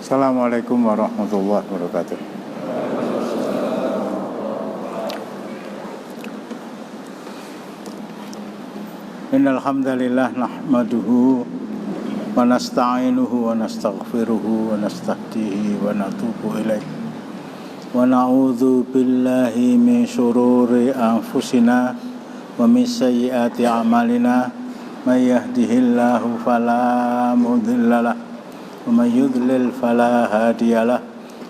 Assalamualaikum warahmatullahi wabarakatuh. Innal hamdalillah nahmaduhu wa nasta'inuhu wa nastaghfiruhu wa nastahdihi wa natubu ilaihi wa na'udzu billahi min syururi anfusina wa min sayyiati a'malina may yahdihillahu fala mudhillalah wa may yudlil fala hadiyalah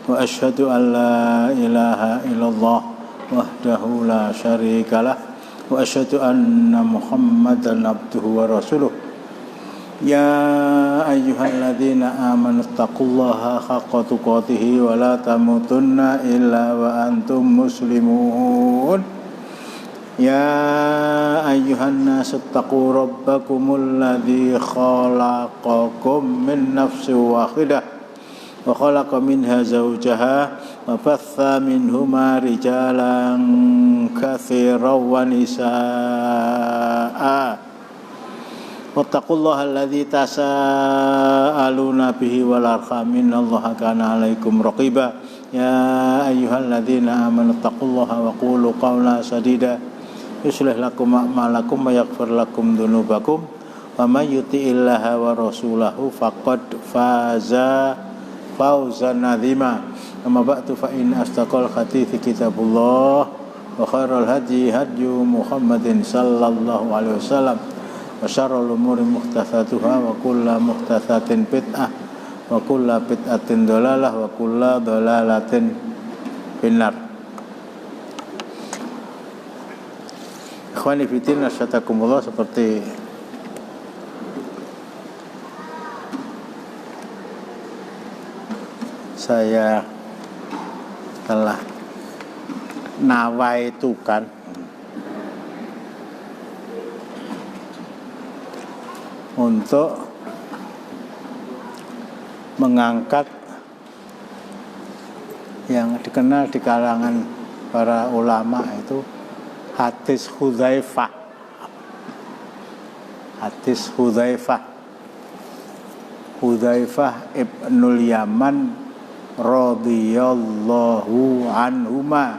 wa asyhadu an la ilaha illallah wahdahu la syarikalah wa asyhadu anna Muhammadan abduhu wa rasuluh. Ya ayyuhalladzina amanu taqullaha haqqa tuqatih wa la tamutunna illa wa antum muslimun. Ya ayyuhan nas taqu rabbakumul ladzi khalaqakum min nafsin wahidah wa khalaqa minha zawjaha wa batha minhuma rijalan katsiran wa nisaa. Wattaqullaha alladzi tasaaluna bihi wal arham innallaha kana 'alaikum raqiba. Ya ayyuhalladzina amanu taqullaha wa qulu qawlan sadida yuslih lakum a'malakum wa yaghfir lakum dzunubakum wa may yuti'illaha wa rasulahu faqad faza fawzan 'azima. Amma ba'du fa in astaqal hadithi kitabullah wa khairal hadyi hadyu Muhammadin sallallahu alaihi wasallam wa syarrul umuri muhdatsatuha wa kullu muhdatsatin bid'ah wa kullu bid'atin dhalalah wa kullu dhalalatin finnar. Ikhwani fillah asyhadakumullah, seperti saya telah nawaitukan untuk mengangkat yang dikenal di kalangan para ulama itu hadis Hudzaifah. Hadis Hudzaifah ibnul Yaman radhiyallahu anhuma.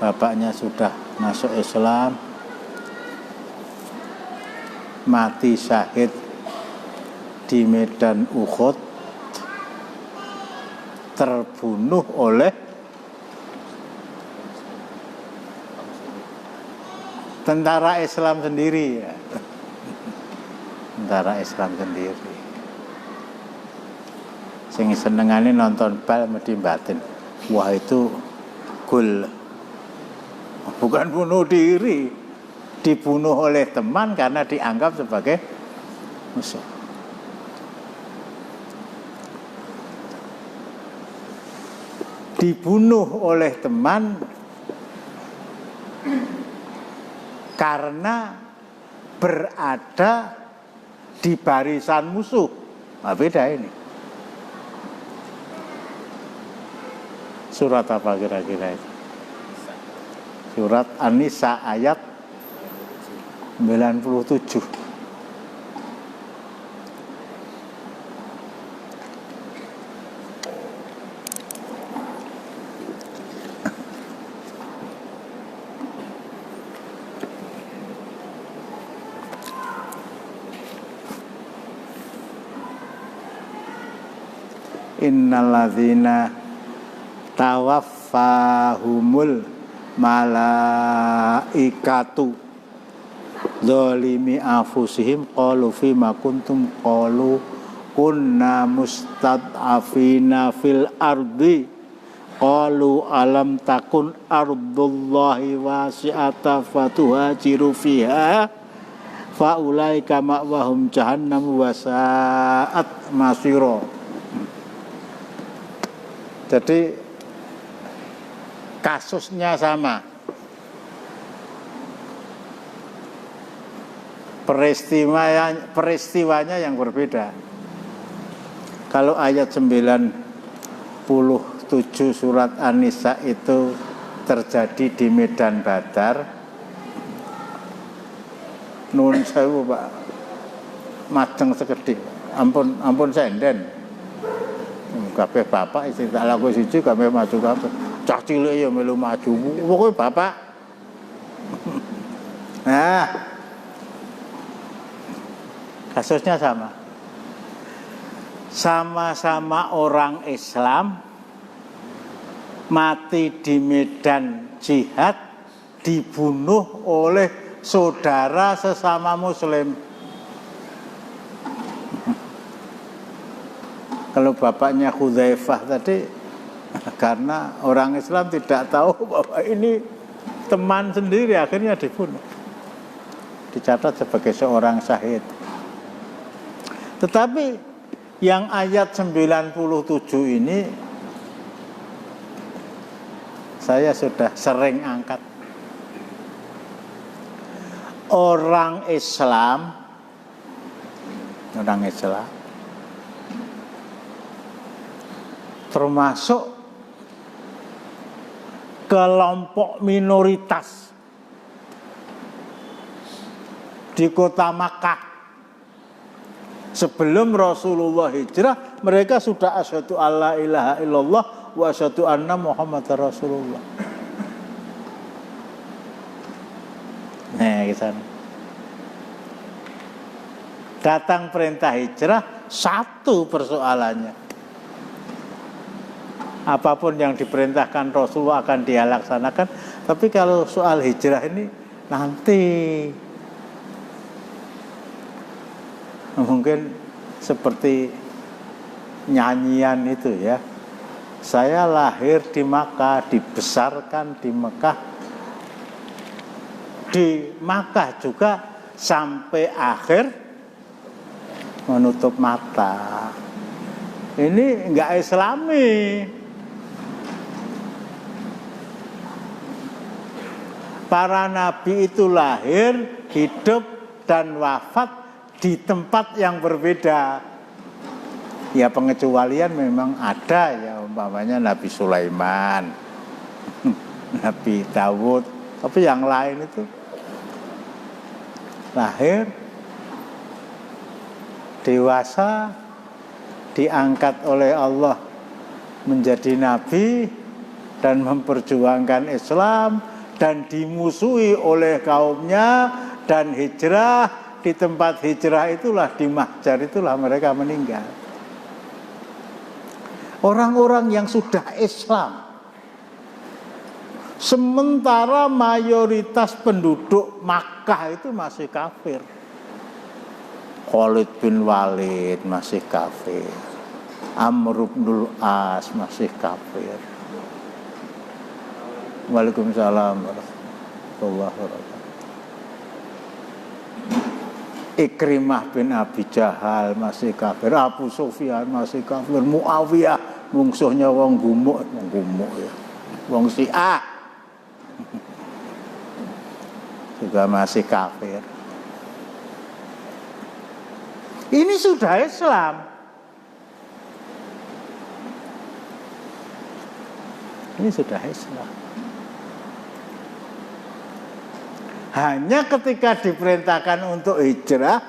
Bapaknya sudah masuk Islam, mati syahid di medan Uhud, terbunuh oleh tentara Islam sendiri. Tentara Islam sendiri. Sing senengane nonton bal mesti batin. Wah, itu gol. Bukan bunuh diri. Dibunuh oleh teman karena dianggap sebagai musuh. Dibunuh oleh teman karena berada di barisan musuh. Nah, beda ini. Surat apa kira-kira itu? Surat An-Nisa ayat 97. Innalladzina tawaffahumul malaikatu zalimi anfusihim qalu fima kuntum qalu kunna mustad'afina fil ardi qalu alam takun ardullahi wasi'ata fatuhajiru fiha faulaika ma'wahum jahannam wa sa'at masira. Jadi kasusnya sama, peristiwanya yang berbeda. Kalau ayat 97 surat An-Nisa itu terjadi di Medan Badar, nun sewu Pak, majeng sekedhik, ampun senden. Kabeh bapak sing tak laku siji kabeh maju kabeh. Cah cilik ya melu maju. Pokoke bapak. Nah, kasusnya sama. Sama-sama orang Islam mati di medan jihad dibunuh oleh saudara sesama muslim. Kalau bapaknya Hudzaifah tadi, karena orang Islam tidak tahu bahwa ini teman sendiri, akhirnya dibunuh. Dicatat sebagai seorang syahid. Tetapi yang ayat 97 ini saya sudah sering angkat. Orang Islam termasuk kelompok minoritas di kota Makkah. Sebelum Rasulullah hijrah, mereka sudah asyhadu alla ilaha illallah wa asyhadu anna Muhammadar Rasulullah. Nah, kisah. Datang perintah hijrah, satu persoalannya. Apapun yang diperintahkan Rasulullah akan dia laksanakan. Tapi kalau soal hijrah ini nanti mungkin seperti nyanyian itu ya. Saya lahir di Makkah, dibesarkan di Mekah. Di Makkah juga sampai akhir menutup mata. Ini enggak Islami. Para nabi itu lahir, hidup, dan wafat di tempat yang berbeda. Ya pengecualian memang ada ya, umpamanya Nabi Sulaiman, Nabi Dawud. Tapi yang lain itu lahir, dewasa, diangkat oleh Allah menjadi nabi dan memperjuangkan Islam, dan dimusuhi oleh kaumnya, dan hijrah. Di tempat hijrah itulah, di mahjar itulah mereka meninggal. Orang-orang yang sudah Islam, sementara mayoritas penduduk Makkah itu masih kafir. Khalid bin Walid masih kafir, Amr bin As masih kafir. Waalaikumsalam warahmatullahi wabarakatuh. Ikrimah bin Abi Jahal masih kafir, Abu Sufyan masih kafir, Muawiyah mungsuhnya wong gumuk ya, wong Syiah juga masih kafir. Ini sudah Islam. Ini sudah Islam. Hanya ketika diperintahkan untuk hijrah,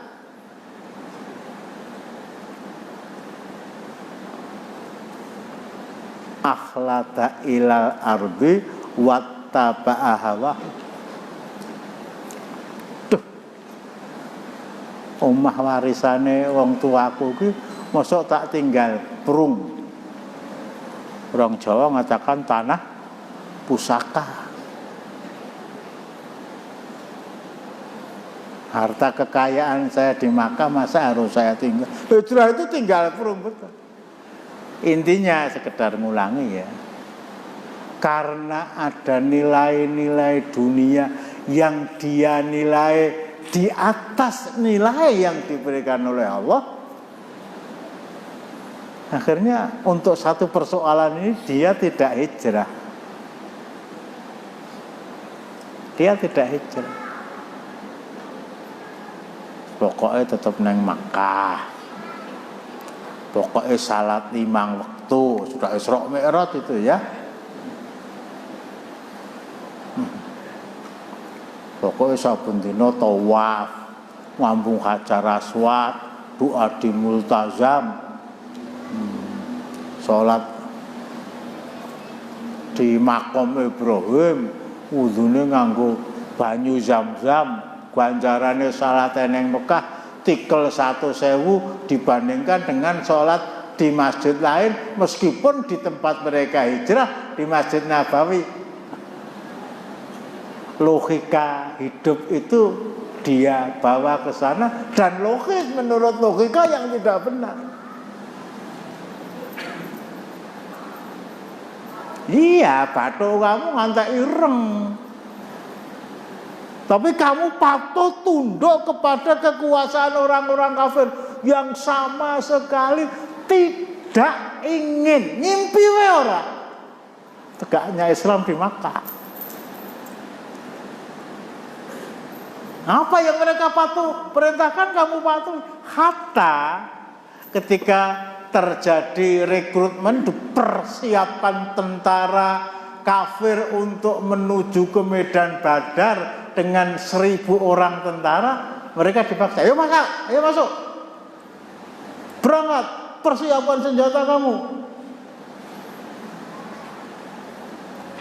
akhlata ilal ardi wattaba'a hawahu. Duh, omah warisane wong tuaku ki mosok tak tinggal prung. Orang Jawa mengatakan tanah pusaka. Harta kekayaan saya di Makkah, masa harus saya tinggal? Hijrah itu tinggal prung, betul. Intinya sekedar ngulangi ya, karena ada nilai-nilai dunia yang dia nilai di atas nilai yang diberikan oleh Allah. Akhirnya untuk satu persoalan ini dia tidak hijrah. Dia tidak hijrah. Pokoknya tetap neng Makkah. Pokoknya salat 5 waktu, sudah Isra Mi'raj itu ya. Pokoknya saben dina tawaf, ngambung Hajar Aswad, doa di multazam. salat di makom Ibrahim wudune nganggo banyu Zam-zam, ganjarane salat ning Mekah tikel 100.000 dibandingkan dengan salat di masjid lain meskipun di tempat mereka hijrah di Masjid Nabawi. Logika hidup itu dia bawa ke sana dan logis menurut logika yang tidak benar. Iya, batu kamu ngantek ireng. Tapi kamu patuh tunduk kepada kekuasaan orang-orang kafir yang sama sekali tidak ingin ngimpi ora tegaknya Islam di Makkah. Apa yang mereka patuh? Perintahkan kamu patuh. Hatta ketika terjadi rekrutmen, dipersiapkan tentara kafir untuk menuju ke Medan Badar dengan 1.000 orang tentara, mereka dipaksa, ayo masuk, berangkat, persiapkan senjata kamu.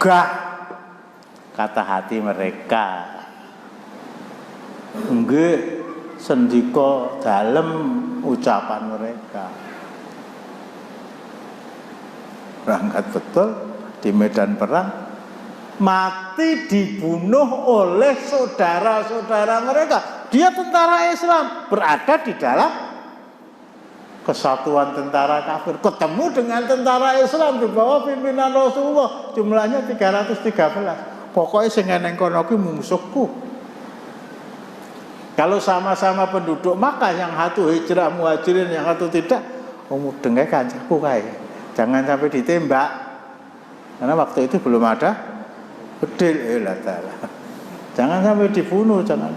Gak, kata hati mereka. Nggih, sendika dalem ucapan mereka. Berangkat betul di medan perang, mati dibunuh oleh saudara-saudara mereka. Dia tentara Islam, berada di dalam kesatuan tentara kafir, ketemu dengan tentara Islam di bawah pimpinan Rasulullah, jumlahnya 313. Pokoknya sing neng kono kuwi musuhku. Kalau sama-sama penduduk Makkah, yang satu hijrah muhajirin, yang satu tidak, mudenge kancaku kae. Jangan sampai ditembak. Karena waktu itu belum ada bedil ta'ala. Jangan sampai dibunuh, jangan.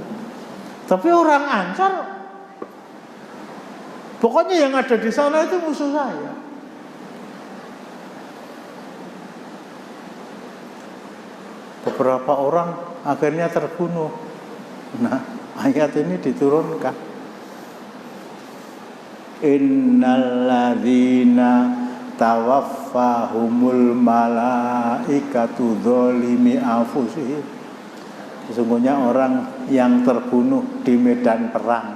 Tapi orang Ansar, pokoknya yang ada di sana itu musuh saya. Beberapa orang akhirnya terbunuh. Nah, ayat ini diturunkan. Innalladzina tawaffahumul malaikatu dzalimi anfusihim. Sesungguhnya orang yang terbunuh di medan perang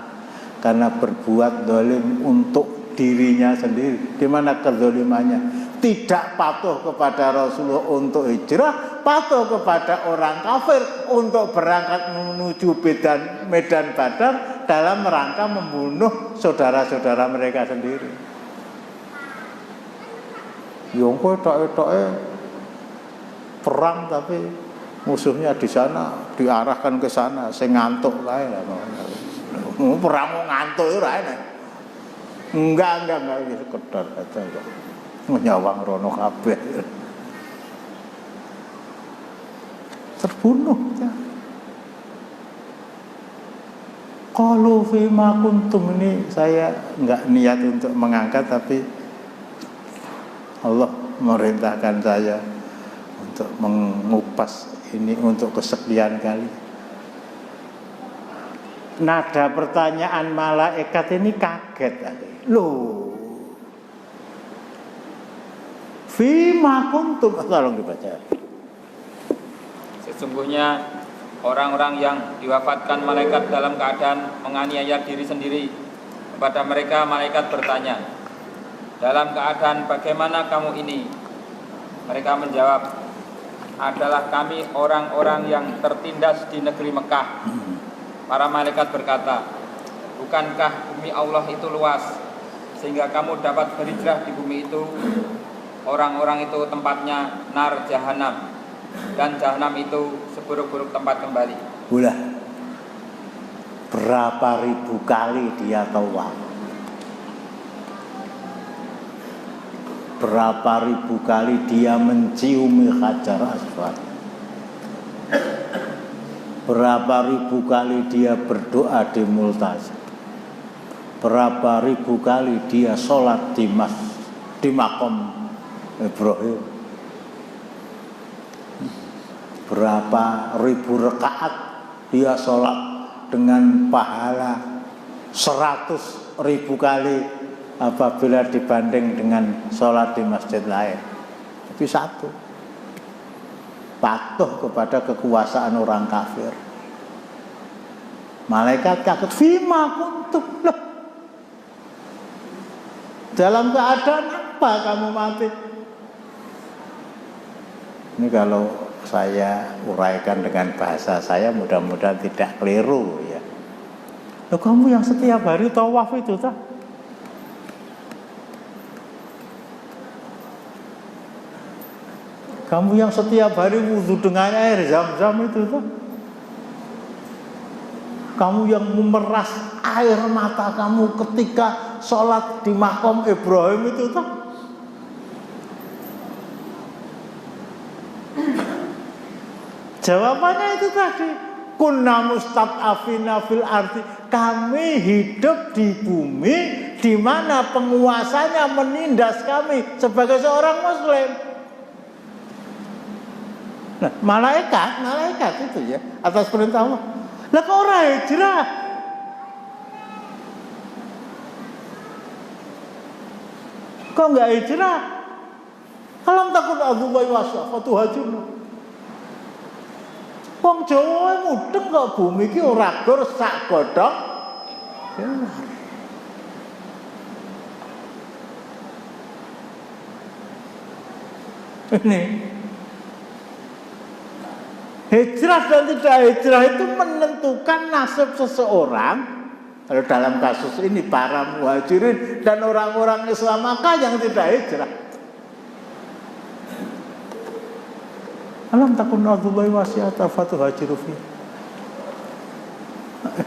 karena berbuat zalim untuk dirinya sendiri. Di mana kezalimannya? Tidak patuh kepada Rasulullah untuk hijrah, patuh kepada orang kafir untuk berangkat menuju medan Badar dalam rangka membunuh saudara-saudara mereka sendiri. Yang kowe tok-toke perang tapi musuhnya di sana, diarahkan ke sana, sing ngantuk kae lah. Perang mau ngantuk ora enak. Enggak sekedar aja. Nyawang rono kabeh. Terbunuh ya. Qalu fima kuntum, ini saya enggak niat untuk mengangkat, tapi Allah merintahkan saya untuk mengupas ini untuk kesekian kali. Nada pertanyaan malaikat ini kaget tadi. Loh, fima kuntum, tolong dibaca. Sesungguhnya orang-orang yang diwafatkan malaikat dalam keadaan menganiaya diri sendiri, kepada mereka malaikat bertanya, dalam keadaan bagaimana kamu ini? Mereka menjawab, adalah kami orang-orang yang tertindas di negeri Mekah. Para malaikat berkata, bukankah bumi Allah itu luas sehingga kamu dapat berhijrah di bumi itu? Orang-orang itu tempatnya nar jahanam, dan jahanam itu seburuk-buruk tempat kembali. Ulah, berapa ribu kali dia tawaf, berapa ribu kali dia menciumi Hajar Aswad, berapa ribu kali dia berdoa di Multazam, berapa ribu kali dia sholat di makom Ibrahim, berapa ribu rakaat dia sholat dengan pahala 100.000 kali apabila dibanding dengan sholat di masjid lain. Tapi satu, patuh kepada kekuasaan orang kafir. Malaikat takut, fima kuntum, loh, dalam keadaan apa kamu mati? Ini kalau saya uraikan dengan bahasa saya, mudah-mudahan tidak keliru ya. Loh, kamu yang setiap hari tawaf itu tak? Kamu yang setiap hari wudhu dengan air zam-zam itu tak? Kamu yang memeras air mata kamu ketika sholat di makom Ibrahim itu tak? Jawabannya itu tadi, kunna mustad'afina fil ardi, kami hidup di bumi di mana penguasanya menindas kami sebagai seorang muslim. Nah, malaikat itu ya, atas perintah Allah. Lah kok ora hijrah? Kok enggak hijrah? Alam takut Abdullah wasafatu hajunu. Wong Jawa mudeng kok bumi iki ora gor sak godhong. Ya. Ini hijrah dan tidak hijrah itu menentukan nasib seseorang. Kalau dalam kasus ini para muhajirin dan orang-orang Islam Makkah yang tidak hijrah. Alam takun ardullahi wasi'atan fatuhajiru fi.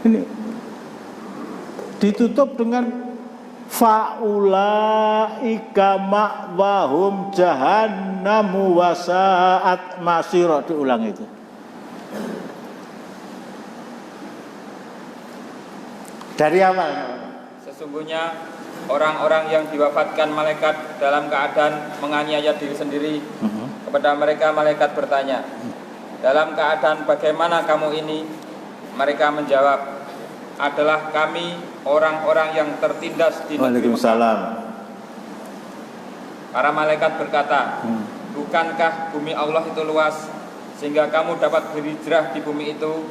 Ini ditutup dengan faulaika ma'wahum jahannamu wasa'at masira, diulang itu. Dari awal. Sesungguhnya orang-orang yang diwafatkan malaikat dalam keadaan menganiaya diri sendiri, kepada mereka malaikat bertanya, dalam keadaan bagaimana kamu ini? Mereka menjawab, adalah kami orang-orang yang tertindas di negeri Mekah. Waalaikumsalam. Para malaikat berkata, bukankah bumi Allah itu luas sehingga kamu dapat berhijrah di bumi itu?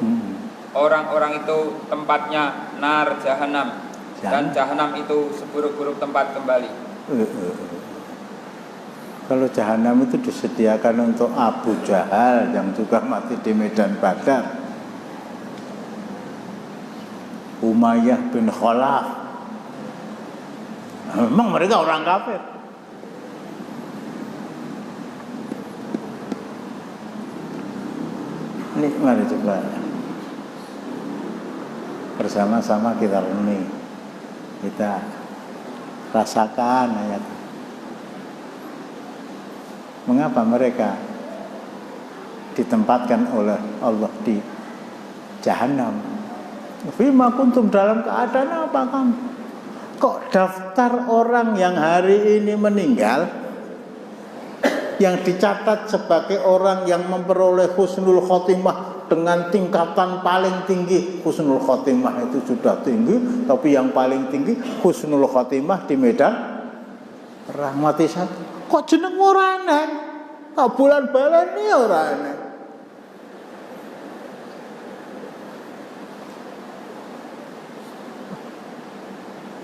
Orang-orang itu tempatnya nar jahanam, dan jahanam itu seburuk-buruk tempat kembali. Kalau jahanam itu disediakan untuk Abu Jahal yang juga mati di medan Badar, Umayyah bin Khalaf. Memang mereka orang kafir. Ini mari coba bersama-sama kita renungi, kita rasakan ayat. Mengapa mereka ditempatkan oleh Allah di jahanam? Fima kuntum, dalam keadaan apa kamu? Kok daftar orang yang hari ini meninggal, yang dicatat sebagai orang yang memperoleh husnul khotimah dengan tingkatan paling tinggi? Husnul khotimah itu sudah tinggi, tapi yang paling tinggi husnul khotimah di medan rahmati satu. Kok jeneng ora aneh? Kok bulan baleni ora aneh?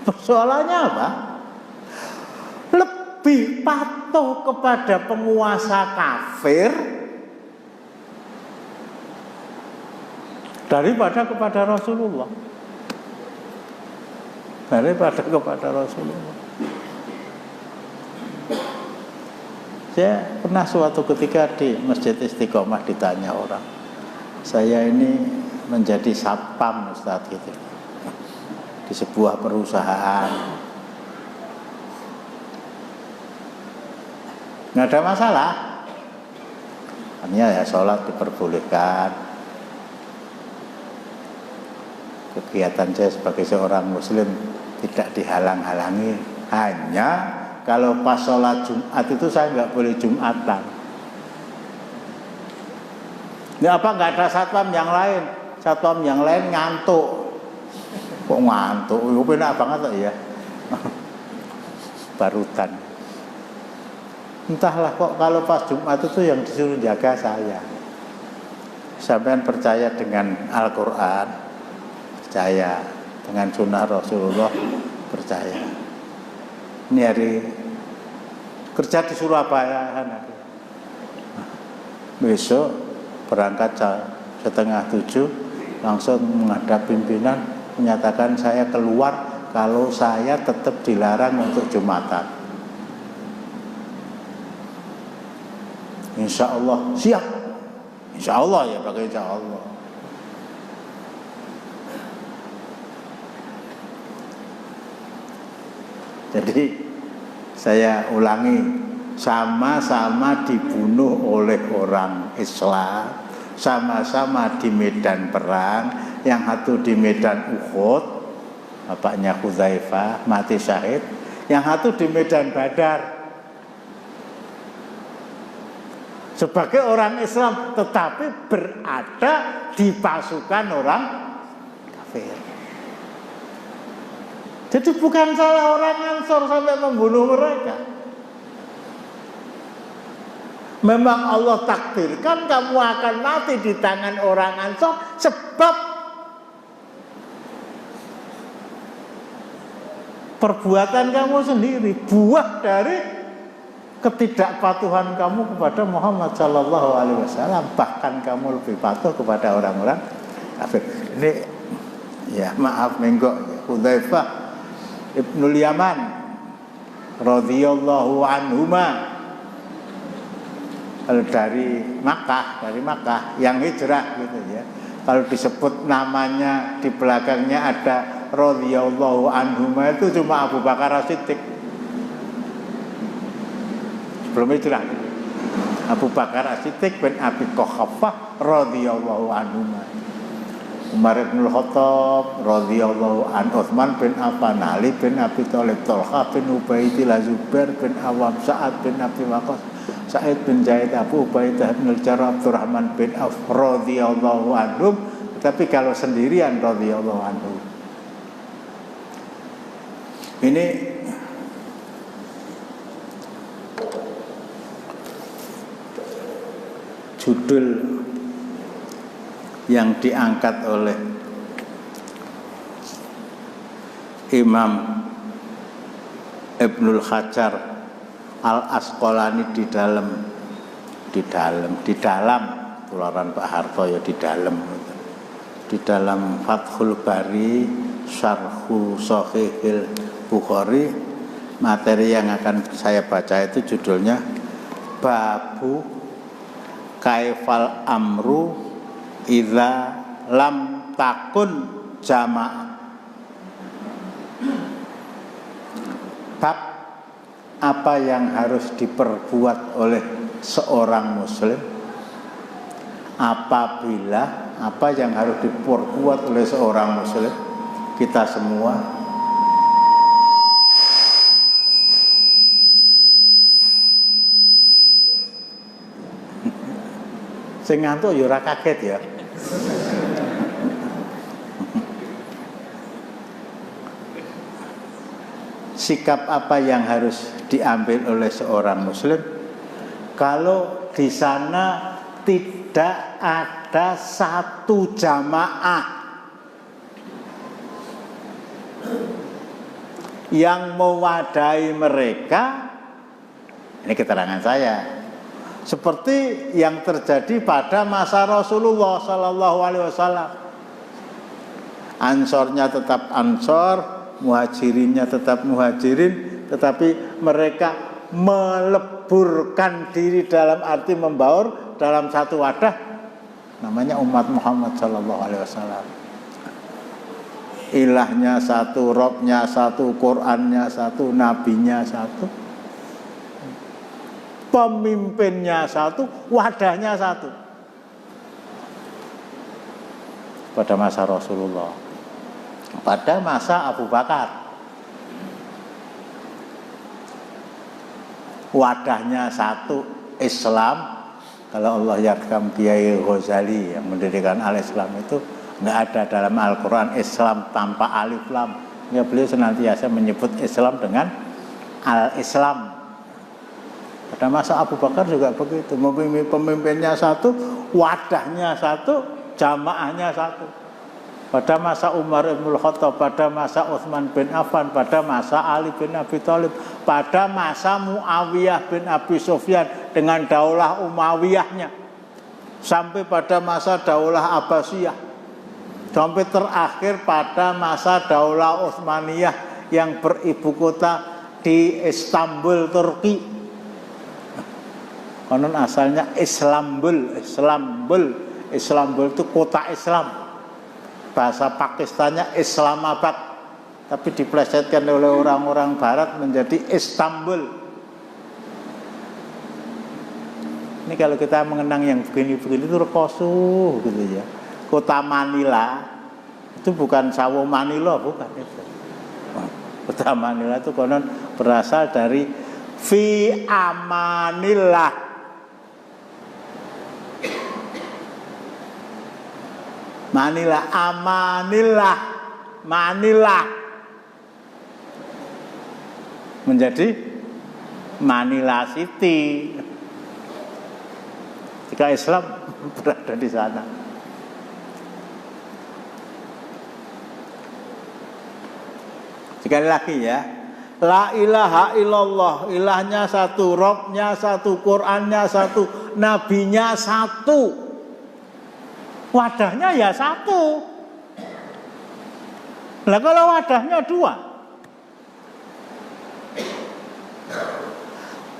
Persoalannya apa? Lebih patuh kepada penguasa kafir daripada kepada Rasulullah. Kepada Rasulullah. Saya pernah suatu ketika di Masjid Istiqomah ditanya orang, saya ini menjadi satpam Ustaz gitu, di sebuah perusahaan. Nggak ada masalah, hanya ya sholat diperbolehkan. Kegiatan saya sebagai seorang muslim tidak dihalang-halangi. Hanya kalau pas sholat Jumat itu saya nggak boleh Jumatan. Ini apa nggak ada satpam yang lain? Satpam yang lain ngantuk. Kok ngantuk? Benar banget ya. barutan. Entahlah kok kalau pas Jumat itu yang disuruh jaga saya. Sampean percaya dengan Al-Quran, percaya dengan sunnah Rasulullah, percaya. Ini hari kerja di Surabaya kan. Besok berangkat 6:30 langsung menghadap pimpinan, menyatakan saya keluar kalau saya tetap dilarang untuk Jumatan. Insya Allah siap. Insya Allah ya pakai insya Allah. Jadi saya ulangi, sama-sama dibunuh oleh orang Islam, sama-sama di medan perang. Yang satu di medan Uhud, bapaknya Hudzaifah mati syahid. Yang satu di medan Badar sebagai orang Islam, tetapi berada di pasukan orang kafir. Jadi bukan salah orang Ansor sampai membunuh mereka. Memang Allah takdirkan kamu akan mati di tangan orang Ansor, sebab perbuatan kamu sendiri, buah dari ketidakpatuhan kamu kepada Muhammad Sallallahu Alaihi Wasallam. Bahkan kamu lebih patuh kepada orang-orang kafir. Ini ya maaf menggok, Hudzaifah Ibnul Yaman radhiyallahu anhuma, dari Makkah yang hijrah gitu ya. Kalau disebut namanya di belakangnya ada radhiyallahu anhuma, itu cuma Abu Bakar As-Siddiq. Sebelum hijrah, Abu Bakar As-Siddiq bin Abi Quhafah radhiyallahu anhuma, Umar bin Khattab radhiyallahu an, Utsman bin Affan, Ali bin Abi Thalib, Thalhah bin Ubaidillah, Zubair bin Awam, Sa'ad bin Abi Waqqas, Sa'id bin Zaid, Abu Ubaidah bin Al-Jarrah, Abdurrahman bin Auf radhiyallahu anhum. Tapi kalau sendirian radhiyallahu anhu. Ini judul yang diangkat oleh Imam Ibnul Hajar Al-Asqalani di dalam tularan Pak Harto ya, di dalam Fathul Bari Syarhu Shahihil Bukhari. Materi yang akan saya baca itu judulnya Babu Kaifal Amru Idza Lam Takun Jamaah. Bab apa yang harus diperbuat oleh seorang muslim apabila, apa yang harus diperbuat oleh seorang muslim, kita semua sing ngantuk ya ora kaget ya. Sikap apa yang harus diambil oleh seorang muslim kalau di sana tidak ada satu jamaah yang mewadahi mereka. Ini keterangan saya. Seperti yang terjadi pada masa Rasulullah Sallallahu Alaihi Wasallam. Ansornya tetap ansor, muhajirinnya tetap muhajirin, tetapi mereka meleburkan diri, dalam arti membaur dalam satu wadah, namanya umat Muhammad Sallallahu Alaihi Wasallam. Ilahnya satu, Robnya satu, Qurannya satu, Nabinya satu, pemimpinnya satu, wadahnya satu. Pada masa Rasulullah, pada masa Abu Bakar, wadahnya satu, Islam. Kalau Allah yarham Kiai Ghazali yang mendirikan Al-Islam itu, nggak ada dalam Al-Quran Islam tanpa alif lam. Ya, beliau senantiasa menyebut Islam dengan al-Islam. Pada masa Abu Bakar juga begitu, pemimpinnya satu, wadahnya satu, jamaahnya satu. Pada masa Umar bin Khattab, pada masa Utsman bin Affan, pada masa Ali bin Abi Thalib, pada masa Muawiyah bin Abi Sufyan dengan daulah Umayyahnya, sampai pada masa daulah Abbasiyah, sampai terakhir pada masa daulah Utsmaniyah yang beribu kota di Istanbul, Turki. Konon asalnya Istanbul itu kota Islam. Bahasa Pakistannya Islamabad, tapi diplesetkan oleh orang-orang Barat menjadi Istanbul. Ini kalau kita mengenang yang begini-begini itu rekoso gitu ya. Kota Manila itu bukan Sawo Manila, bukan itu. Kota Manila itu konon berasal dari fi amanillah. Manila, amanillah, Manila menjadi Manila City. Jika Islam berada di sana. Sekali lagi ya, la ilaha illallah, ilahnya satu, Robnya satu, Qurannya satu, nabinya satu. Wadahnya ya satu. Nah kalau wadahnya dua,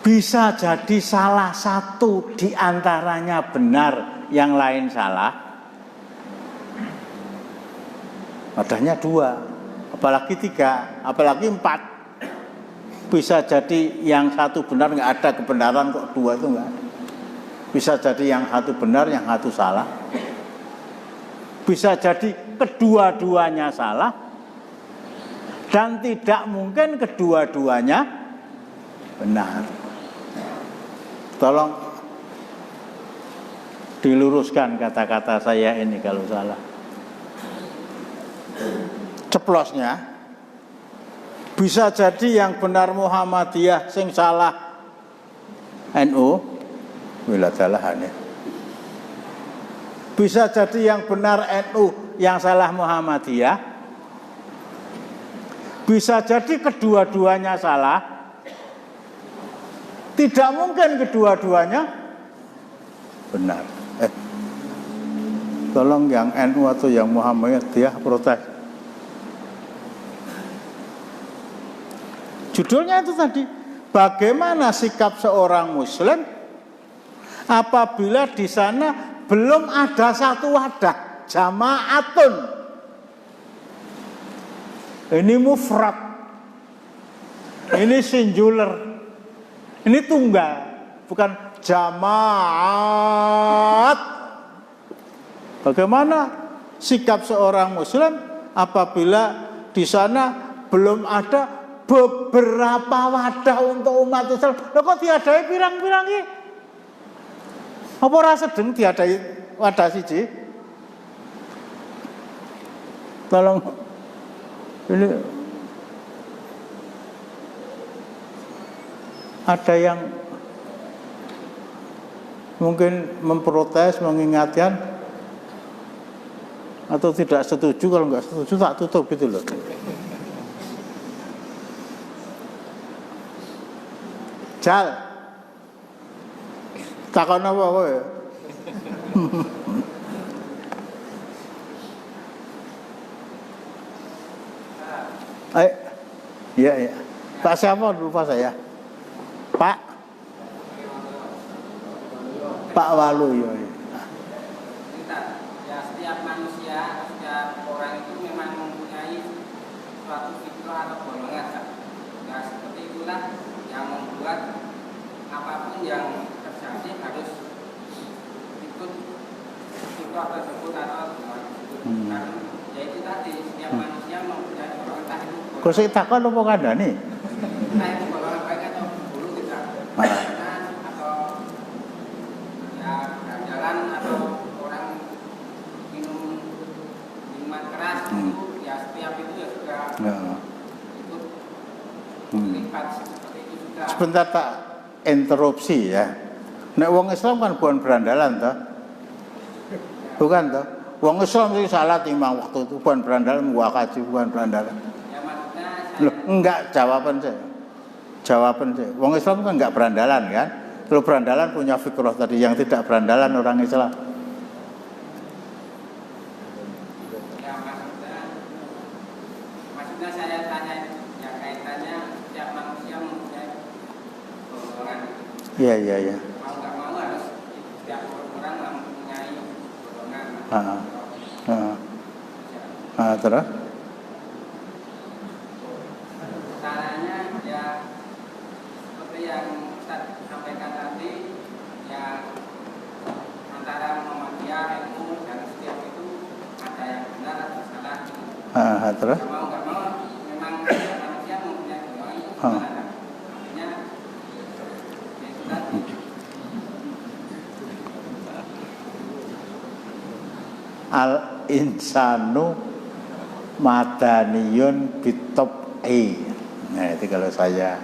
bisa jadi salah satu di antaranya benar, yang lain salah. Wadahnya dua, apalagi tiga, apalagi empat. Bisa jadi yang satu benar, nggak ada kebenaran kok dua itu nggak ada. Bisa jadi yang satu benar, yang satu salah. Bisa jadi kedua-duanya salah, dan tidak mungkin kedua-duanya benar. Tolong diluruskan kata-kata saya ini kalau salah. Ceplosnya, bisa jadi yang benar Muhammadiyah, sing salah NU, wiladalahannya. Bisa jadi yang benar NU, yang salah Muhammadiyah. Bisa jadi kedua-duanya salah. Tidak mungkin kedua-duanya benar. Tolong yang NU atau yang Muhammadiyah protes. Judulnya itu tadi, bagaimana sikap seorang Muslim apabila di sana belum ada satu wadah, jamaatun. Ini mufrad, ini singular, ini tunggal, bukan jamaat. Bagaimana sikap seorang Muslim apabila di sana belum ada beberapa wadah untuk umat Islam? Loh kok tiadai pirang-pirang ini? Apa ora sedeng tiadai wadah siji? Tolong ini ada yang mungkin memprotes, mengingatkan atau tidak setuju. Kalau nggak setuju tak tutup gitu loh. Jal, takon apa kowe? Iya. Pak siapa lupa saya? Pak Walu ya. Ya setiap manusia, setiap orang itu memang mempunyai suatu fitrah atau golongan. Nah seperti itulah yang membuat apapun yang terjadi harus ikut fitrah tersebut atau golongan tersebut. Karena yaitu tadi setiap manusia mempunyai golongan entah itu. Kok sik takon apa kandhane? Entah itu golongan baik atau buruk kita. Atau ya jalan atau orang minum minuman keras itu ya setiap itu ya sudah ikut terlibat seperti Sebentar tak interupsi ya. Nek wong Islam kan bukan berandalan toh. Bukan toh. Wong Islam itu salat 5 waktu itu bukan berandalan, wakaji bukan berandalan. Ya maksudnya Loh, enggak, jawaban saya. Wong Islam kan enggak berandalan kan? Kalau berandalan punya fikrah tadi, yang tidak berandalan orang Islam. ya maksudnya saya tanya ya kaitannya setiap manusia mempunyai golongan. Iya. Mau nggak mau harus setiap orang mempunyai golongan. Terus? Caranya ya seperti yang Ustaz sampaikan tadi, ya antara Muhammadiyah, ilmu dan setiap itu ada yang benar ada salah. Terus? Ya, mau nggak mau memang setiap manusia mempunyai golongan itu gimana? Artinya ya itu tadi. Al insanu madaniyun bitob'i. Nah itu kalau saya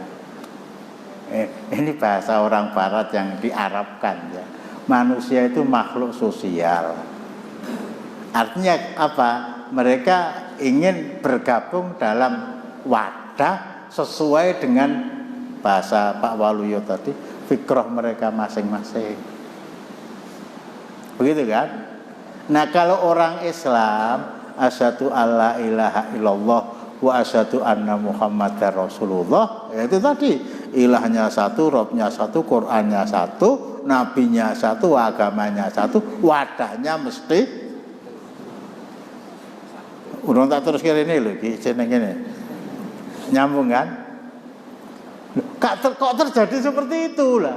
ini bahasa orang barat yang diarabkan ya. Manusia itu makhluk sosial. Artinya apa? Mereka ingin bergabung dalam wadah sesuai dengan bahasa Pak Waluyo tadi, fikrah mereka masing-masing. Begitu kan? Nah kalau orang Islam, asyhadu alla ilaha illallah wa asyhadu anna muhammadar rasulullah, ya itu tadi, ilahnya satu, robnya satu, Qur'annya satu, nabinya satu, agamanya satu, wadahnya mesti urung tak terus kira ini loh, jeneng ini nyambung kan? Kok terjadi seperti itulah.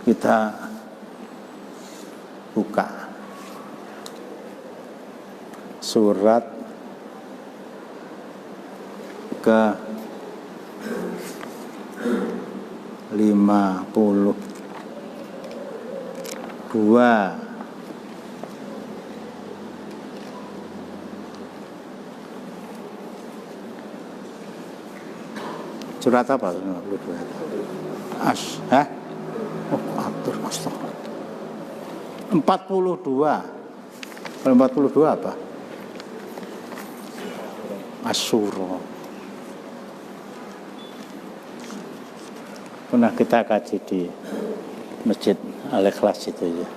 Kita buka surat ke 52. Surat apa? 52. Oh, atur astaga. 42. Kalau 42 apa? Asyura. Pernah kita kaji di Masjid Al-Ikhlas itu ya.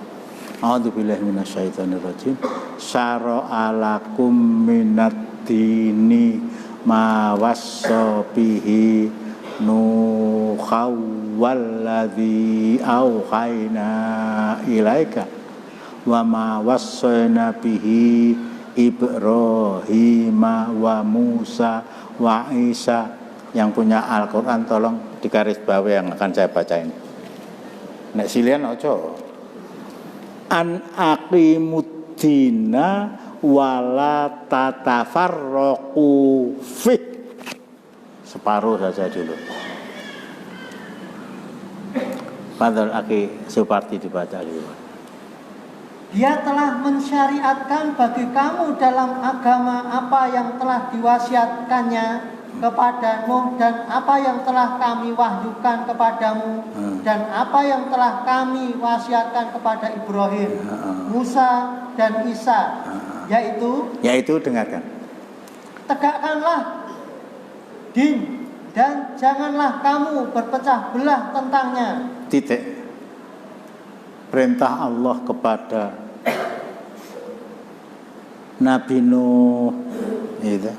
A'udzubillahi minasyaitonirrajim. Syara'a lakum minad dini ma wassa bihi nuhaw walladzi auhayna ilaika wa ma wassayna bihi Ibrahima wa Musa wa Isa. Yang punya Al-Quran tolong digaris bawah yang akan saya bacain. Nek silian ojo. An aqimuddina wala tatafarraqu fih. Separuh saja dulu. Padahal Aki Suparti dibaca dulu. Dia telah mensyariatkan bagi kamu dalam agama apa yang telah diwasiatkannya kepadamu dan apa yang telah kami wahyukan kepadamu dan apa yang telah kami wasiatkan kepada Ibrahim, Musa dan Isa, yaitu dengarkan. Tegakkanlah din dan janganlah kamu berpecah belah tentangnya. Titik. Perintah Allah kepada Nabi Nuh itu,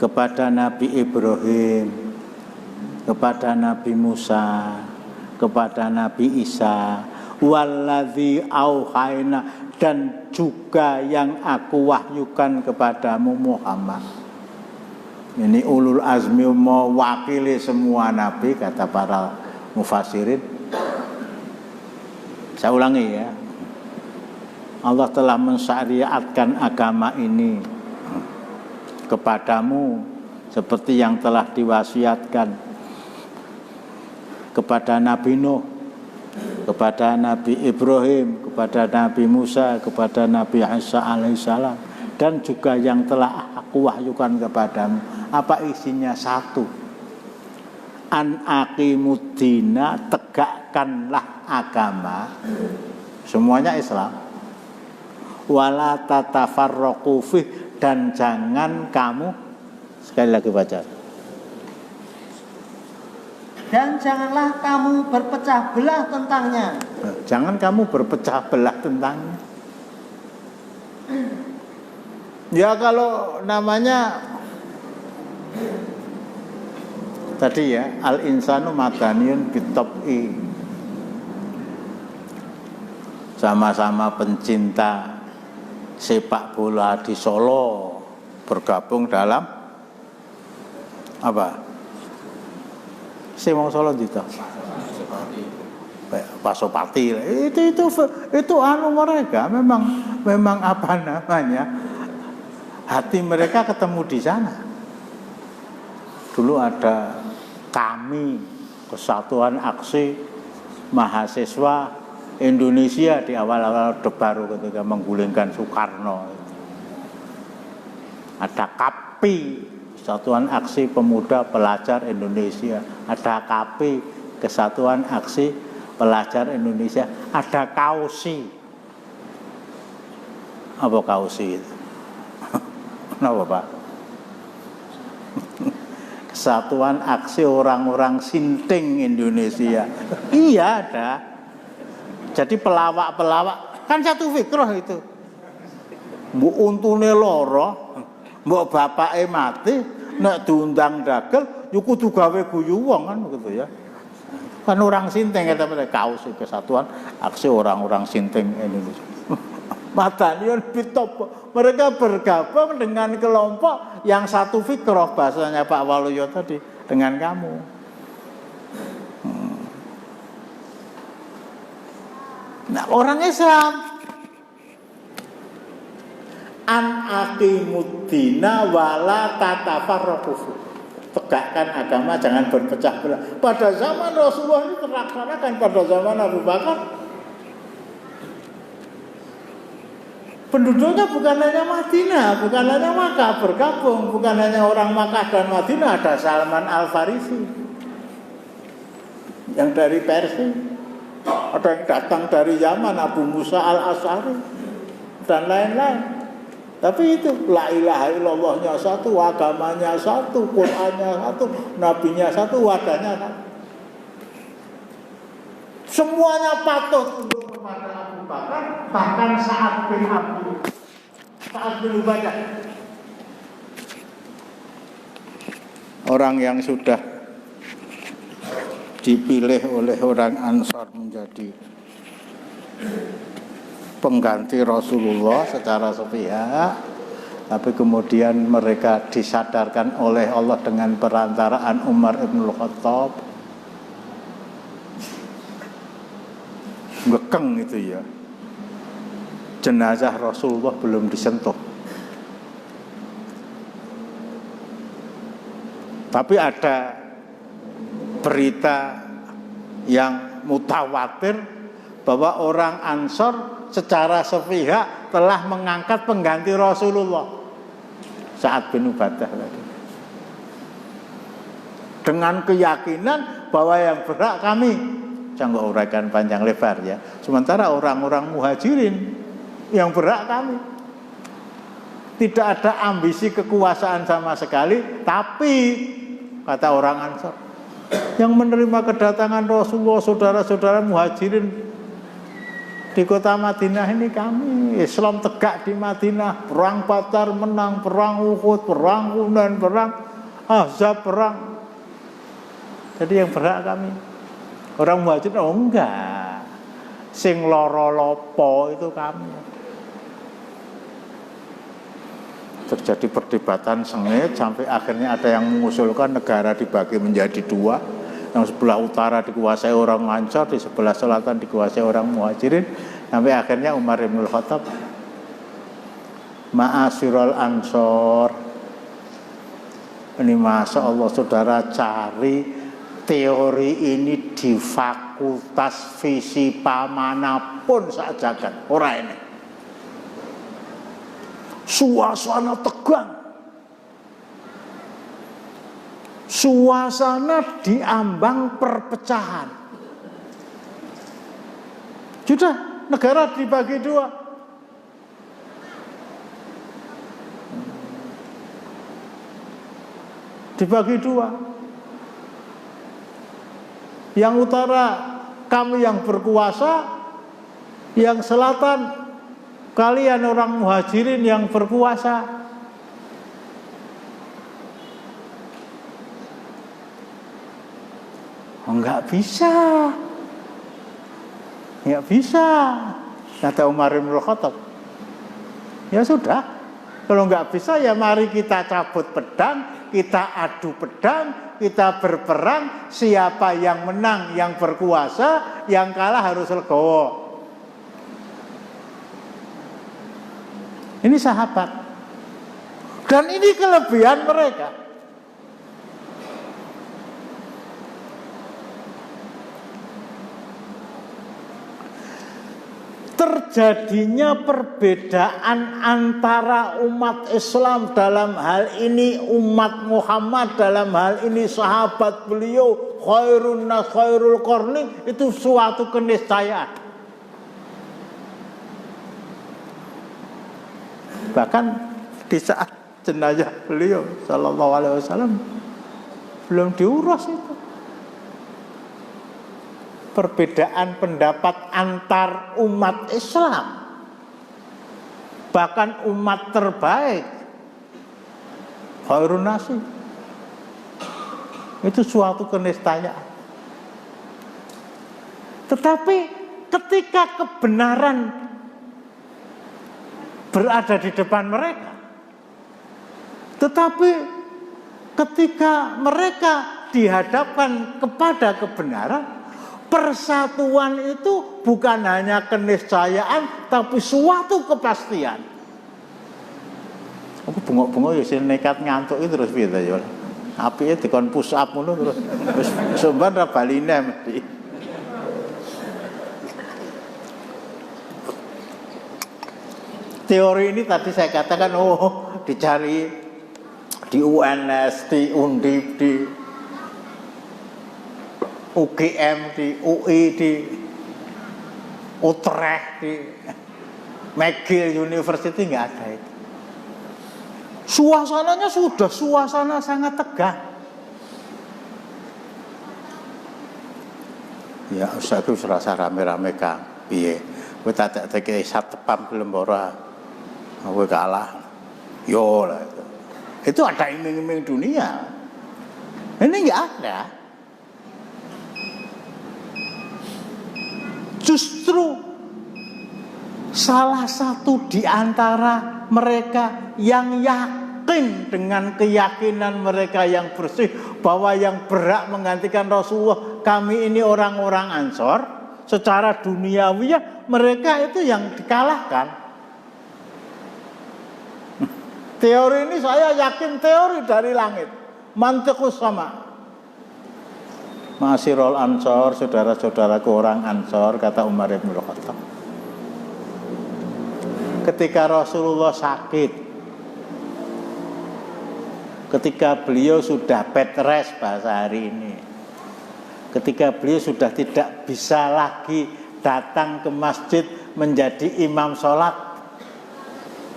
kepada Nabi Ibrahim, kepada Nabi Musa, kepada Nabi Isa, walladzi auhayna, dan juga yang aku wahyukan kepadamu Muhammad. Ini ulul azmi mewakili semua nabi, kata para mufassirin. Saya ulangi ya. Allah telah mensyariatkan agama ini kepadamu seperti yang telah diwasiatkan kepada Nabi Nuh, kepada Nabi Ibrahim, kepada Nabi Musa, kepada Nabi Isa alaihissalam, dan juga yang telah aku wahyukan kepadamu. Apa isinya? Satu, an aqimuddina, tegakkanlah agama, semuanya Islam. Wala tatafarraqu fih, dan jangan kamu, sekali lagi baca, dan janganlah kamu berpecah belah tentangnya. Jangan kamu berpecah belah tentangnya. Ya kalau namanya tadi ya, al insanu madaniyun bitab'i, sama-sama pencinta sepak bola di Solo bergabung dalam apa? Wong Solo gitu. Pasopati. Itu anu mereka memang apa namanya? Hati mereka ketemu di sana. Dulu ada kami, Kesatuan Aksi Mahasiswa Indonesia di awal-awal Orde Baru ketika menggulingkan Soekarno. Ada KAPI, Kesatuan Aksi Pemuda Pelajar Indonesia. Ada KAPI, Kesatuan Aksi Pelajar Indonesia. Ada KAUSI. Apa KAUSI itu? Kenapa Pak? Kesatuan Aksi Orang-orang Sinting Indonesia. Iya ada. Jadi pelawak-pelawak kan satu fikrah itu. Mbok untune loro, mbok bapake mati, nek diundang dagel yo kudu gawe guyu wong kan gitu ya. Kan orang Sinting kata mereka, kaus Kesatuan Aksi Orang-orang Sinting Indonesia. Madaniun bitop, mereka bergabung dengan kelompok yang satu fikrah, bahasanya Pak Waluyo tadi, dengan kamu. Nah, orang Islam an aqimuddina wala tatafarraqu, tegakkan agama, jangan berpecah belah. Pada zaman Rasulullah ini terlaksanakan, pada zaman Abu Bakar penduduknya bukan hanya Madinah, bukan hanya Makkah bergabung, bukan hanya orang Makkah dan Madinah, ada Salman Al-Farisi yang dari Persia, ada yang datang dari Yaman, Abu Musa Al-Asy'ari dan lain-lain. Tapi itu la ilaha illallahnya satu, agamanya satu, Qur'annya satu, nabinya satu, wadahnya satu. Semuanya patuh untuk kepada Abu Bakar, bahkan Sa'ad bin Ubadah, orang yang sudah dipilih oleh orang Ansar menjadi pengganti Rasulullah secara sepihak, tapi kemudian mereka disadarkan oleh Allah dengan perantaraan Umar ibn Khattab. Ngekeng itu ya, jenazah Rasulullah belum disentuh, tapi ada berita yang mutawatir bahwa orang Ansor secara sepihak telah mengangkat pengganti Rasulullah, Sa'ad bin Ubadah tadi, dengan keyakinan bahwa yang berhak kami. Jangan uraikan panjang lebar ya. Sementara orang-orang muhajirin yang berhak kami. Tidak ada ambisi kekuasaan sama sekali, tapi kata orang Ansar, yang menerima kedatangan Rasulullah, saudara-saudara muhajirin di kota Madinah ini kami. Islam tegak di Madinah, perang Badar menang, perang Uhud, perang Hunain, perang Ahzab, perang. Jadi yang berhak kami. Orang muhajirin enggak, sing loro lopo itu kami. Terjadi perdebatan sengit sampai akhirnya ada yang mengusulkan negara dibagi menjadi dua, yang sebelah utara dikuasai orang Ansar, di sebelah selatan dikuasai orang muhajirin. Sampai akhirnya Umar bin Khattab, ma'asyiral Ansor, ini masa Allah saudara cari teori ini di fakultas FISIPA manapun sajagat, ora ini. Suasana tegang. Suasana diambang perpecahan. Sudah, negara dibagi dua. Dibagi dua. Yang utara kami yang berkuasa, yang selatan kalian orang muhajirin yang berkuasa. Enggak bisa. Enggak bisa. Kata Umar bin Khattab. Ya sudah. Kalau enggak bisa ya mari kita cabut pedang, kita adu pedang, kita berperang, siapa yang menang, yang berkuasa, yang kalah harus legowo. Ini sahabat. Dan ini kelebihan mereka. Terjadinya perbedaan antara umat Islam dalam hal ini umat Muhammad, dalam hal ini sahabat beliau, khairun nas khairul qarni, itu suatu keniscayaan. Bahkan di saat jenazah beliau sallallahu alaihi wasallam belum diurus itu. Perbedaan pendapat antar umat Islam, bahkan umat terbaik, khairun nasi, itu suatu keniscayaan. Tetapi ketika kebenaran berada di depan mereka, tetapi ketika mereka dihadapkan kepada kebenaran, persatuan itu bukan hanya keniscayaan, tapi suatu kepastian. Aku bengok-bengok ya sing nekat ngantuk itu terus piye ta ya. Apike dikon push up ngono terus wis somban ra baline mesti. Teori ini tadi saya katakan dicari di UNS, di Undip, di UGM, di UI, di Utrecht, di McGill University, nggak ada itu. Suasananya sudah suasana sangat tegang. Ya, usah itu serasa rame-rame kang. Piye? Kowe tak satu tepam gelem ora. Kowe kalah. Yo lah itu. Itu ada iming-iming dunia. Ini nggak ada. Justru salah satu di antara mereka yang yakin dengan keyakinan mereka yang bersih bahwa yang berhak menggantikan Rasulullah, kami ini orang-orang Ansor, secara duniawi mereka itu yang dikalahkan. Teori ini saya yakin teori dari langit, mantiqus sama. Masirul Ansor, saudara-saudaraku orang Ansor, kata Umar bin Khattab. Ketika Rasulullah sakit, ketika beliau sudah bed rest bahasa hari ini, ketika beliau sudah tidak bisa lagi datang ke masjid menjadi imam sholat,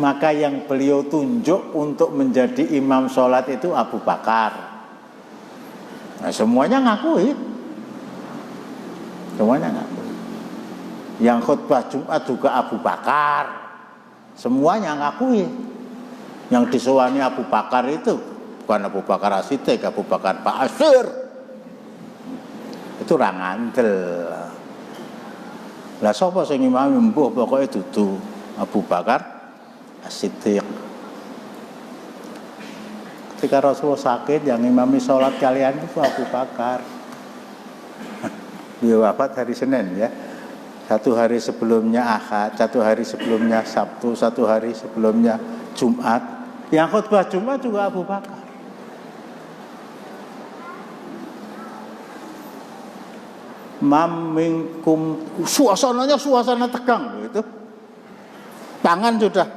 maka yang beliau tunjuk untuk menjadi imam sholat itu Abu Bakar. Nah, semuanya ngakui. Semuanya ngakui. Yang khutbah Jumat juga Abu Bakar. Semuanya ngakui. Yang disewani Abu Bakar itu bukan Abu Bakar As-Siddiq, Abu Bakar Pak Asyir. Itu orang ngandel. Lah sapa sing imam mbuh pokoke dudu Abu Bakar As-Siddiq. Ketika Rasulullah sakit, yang imami sholat kalian itu Abu Bakar. Dia wafat hari Senin ya. Satu hari sebelumnya Ahad, satu hari sebelumnya Sabtu, satu hari sebelumnya Jumat. Yang khutbah Jumat juga Abu Bakar. Mamingkum, suasananya suasana tegang gitu. Tangan sudah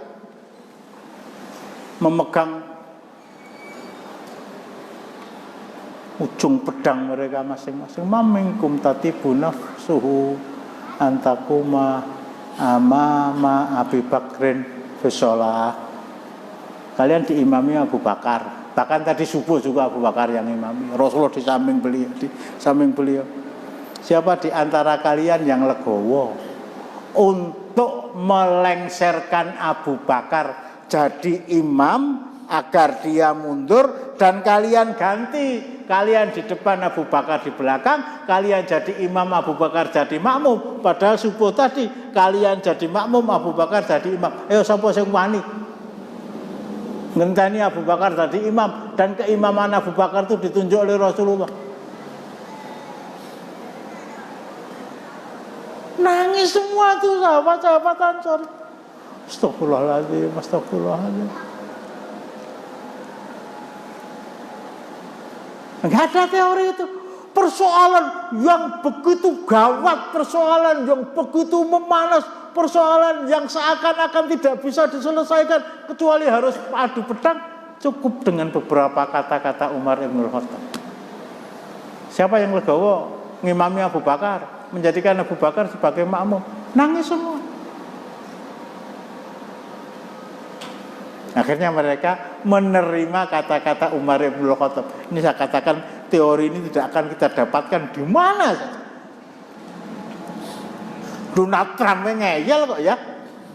memegang ujung pedang mereka masing-masing. Mamingkum tatibu nafsuhu antakuma amama Abi Bakrin fisolah. Kalian diimami Abu Bakar. Bahkan tadi subuh juga Abu Bakar yang imami. Rasulullah di samping beliau. Siapa di antara kalian yang legowo untuk melengsarkan Abu Bakar jadi imam agar dia mundur dan kalian ganti, kalian di depan Abu Bakar di belakang, kalian jadi imam Abu Bakar jadi makmum. Padahal subuh tadi kalian jadi makmum Abu Bakar jadi imam. Ayo sapa sing wani ngenteni Abu Bakar jadi imam dan keimaman Abu Bakar itu ditunjuk oleh Rasulullah. Nangis semua tuh sahabat-sahabat Ansor. Astagfirullahaladzim, astagfirullahaladzim. Enggak ada teori itu. Persoalan yang begitu gawat, persoalan yang begitu memanas, persoalan yang seakan-akan tidak bisa diselesaikan kecuali harus adu pedang. Cukup dengan beberapa kata-kata Umar Ibn Khattab. Siapa yang legowo ngimami Abu Bakar, menjadikan Abu Bakar sebagai makmum? Nangis semua. Akhirnya mereka menerima kata-kata Umar Ibn Khattab. Ini saya katakan teori ini tidak akan kita dapatkan di mana saja. Donald Trump ngeyel kok ya.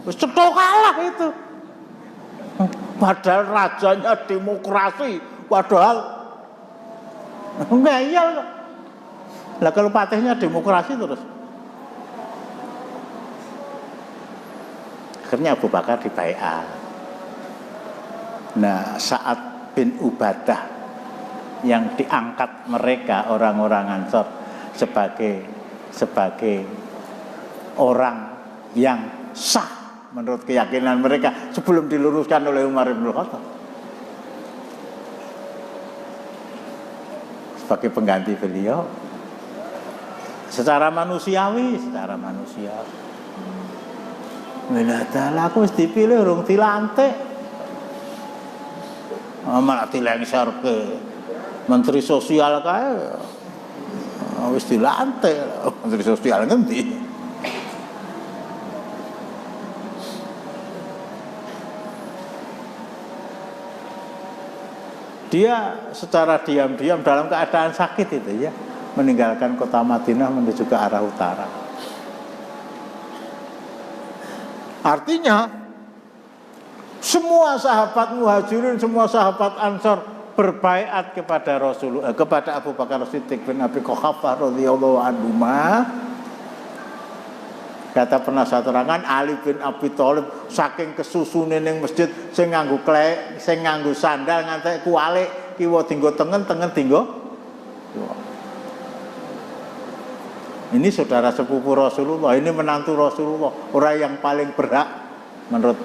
Cetok kalah itu. Padahal rajanya demokrasi, padahal ngeyel kok. Lah kalau patihnya demokrasi terus. Akhirnya Abu Bakar dibaiat. Nah, Sa'ad bin Ubadah yang diangkat mereka orang-orang Ansor sebagai orang yang sah menurut keyakinan mereka sebelum diluruskan oleh Umar bin Khattab sebagai pengganti beliau secara manusiawi. Menadalah aku wis dipilih urung dilantik. Malah dilengsar ke Menteri Sosial kae wis dilantik. Menteri Sosial ngendi? Dia secara diam-diam dalam keadaan sakit itu ya meninggalkan kota Madinah menuju ke arah utara. Artinya semua sahabat Muhajirin, semua sahabat Ansor berbaiat kepada Rasulullah, kepada Abu Bakar Siddiq bin Abi Quhafah radhiyallahu anhu. Kata pernah saya terangkan, Ali bin Abi Thalib saking kesusune ning masjid sing nganggo klek, sing nganggo sandal ngantek kualik, kiwa dinggo tengen dinggo. Ini saudara sepupu Rasulullah, ini menantu Rasulullah, orang yang paling berhak menurut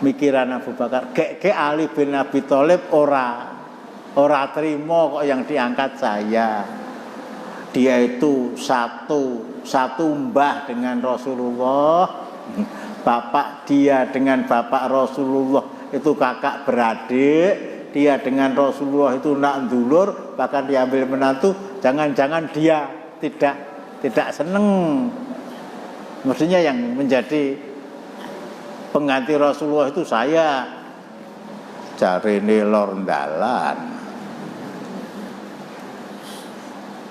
mikiran Abu Bakar. Ke Ali bin Abi Thalib ora terima kok yang diangkat saya. Dia itu satu mbah dengan Rasulullah. Bapak dia dengan bapak Rasulullah itu kakak beradik. Dia dengan Rasulullah itu nak ndulur, bahkan diambil menantu. Jangan-jangan dia tidak seneng. Mestinya yang menjadi pengganti Rasulullah itu saya. Jarine lor ndalan.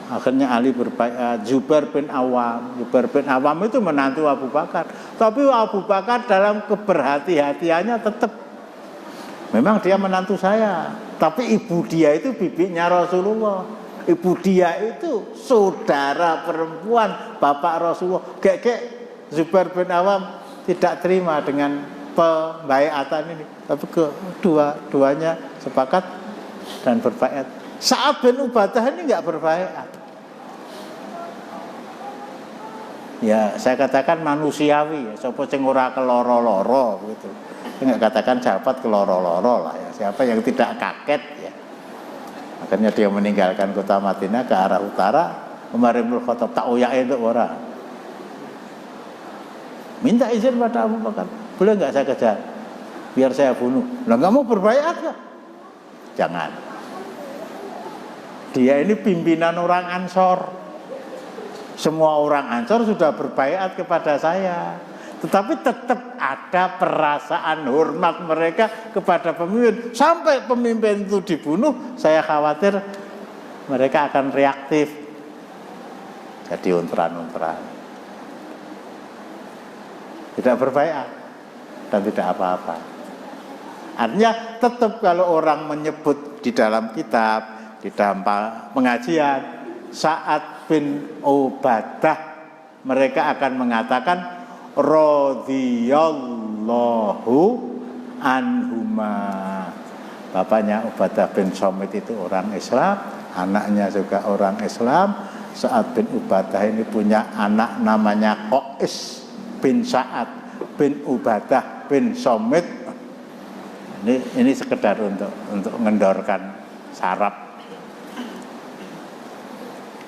Akhirnya Ali berbaiat. Zubair bin Awam itu menantu Abu Bakar. Tapi Abu Bakar dalam keberhati-hatiannya tetap memang dia menantu saya. Tapi ibu dia itu bibinya Rasulullah. Ibu dia itu saudara perempuan bapak Rasulullah. Zubair bin Awam tidak terima dengan pembaiatan ini, tapi kedua-duanya sepakat dan berbaiat. Sa'ad bin Ubadah ini enggak berbaiat. Ya, saya katakan manusiawi ya, sapa sing ora keloro-loro gitu. Enggak katakan sahabat keloro-loro lah ya. Siapa yang tidak kaget ya. Akhirnya dia meninggalkan kota Madinah ke arah utara. Umar bin Khattab tak oyake itu ora. Minta izin pada Abu Bakar. Boleh enggak saya kejar? biar saya bunuh. Lah nggak mau berbaiat ya? Jangan. Dia ini pimpinan orang Ansor. Semua orang Ansor sudah berbaiat kepada saya. Tetapi tetap ada perasaan hormat mereka kepada pemimpin. Sampai pemimpin itu dibunuh, saya khawatir mereka akan reaktif. Jadi untran-untran. Tidak berbaiat dan tidak apa-apa. Artinya tetap kalau orang menyebut di dalam kitab, di dalam pengajian, Sa'ad bin Ubadah, mereka akan mengatakan radhiyallahu anhuma. Bapaknya Ubadah bin Somit itu orang Islam, anaknya juga orang Islam. Sa'ad bin Ubadah ini punya anak namanya Qais bin Sa'ad bin Ubadah bin Somit. Ini sekedar untuk mengendorkan saraf.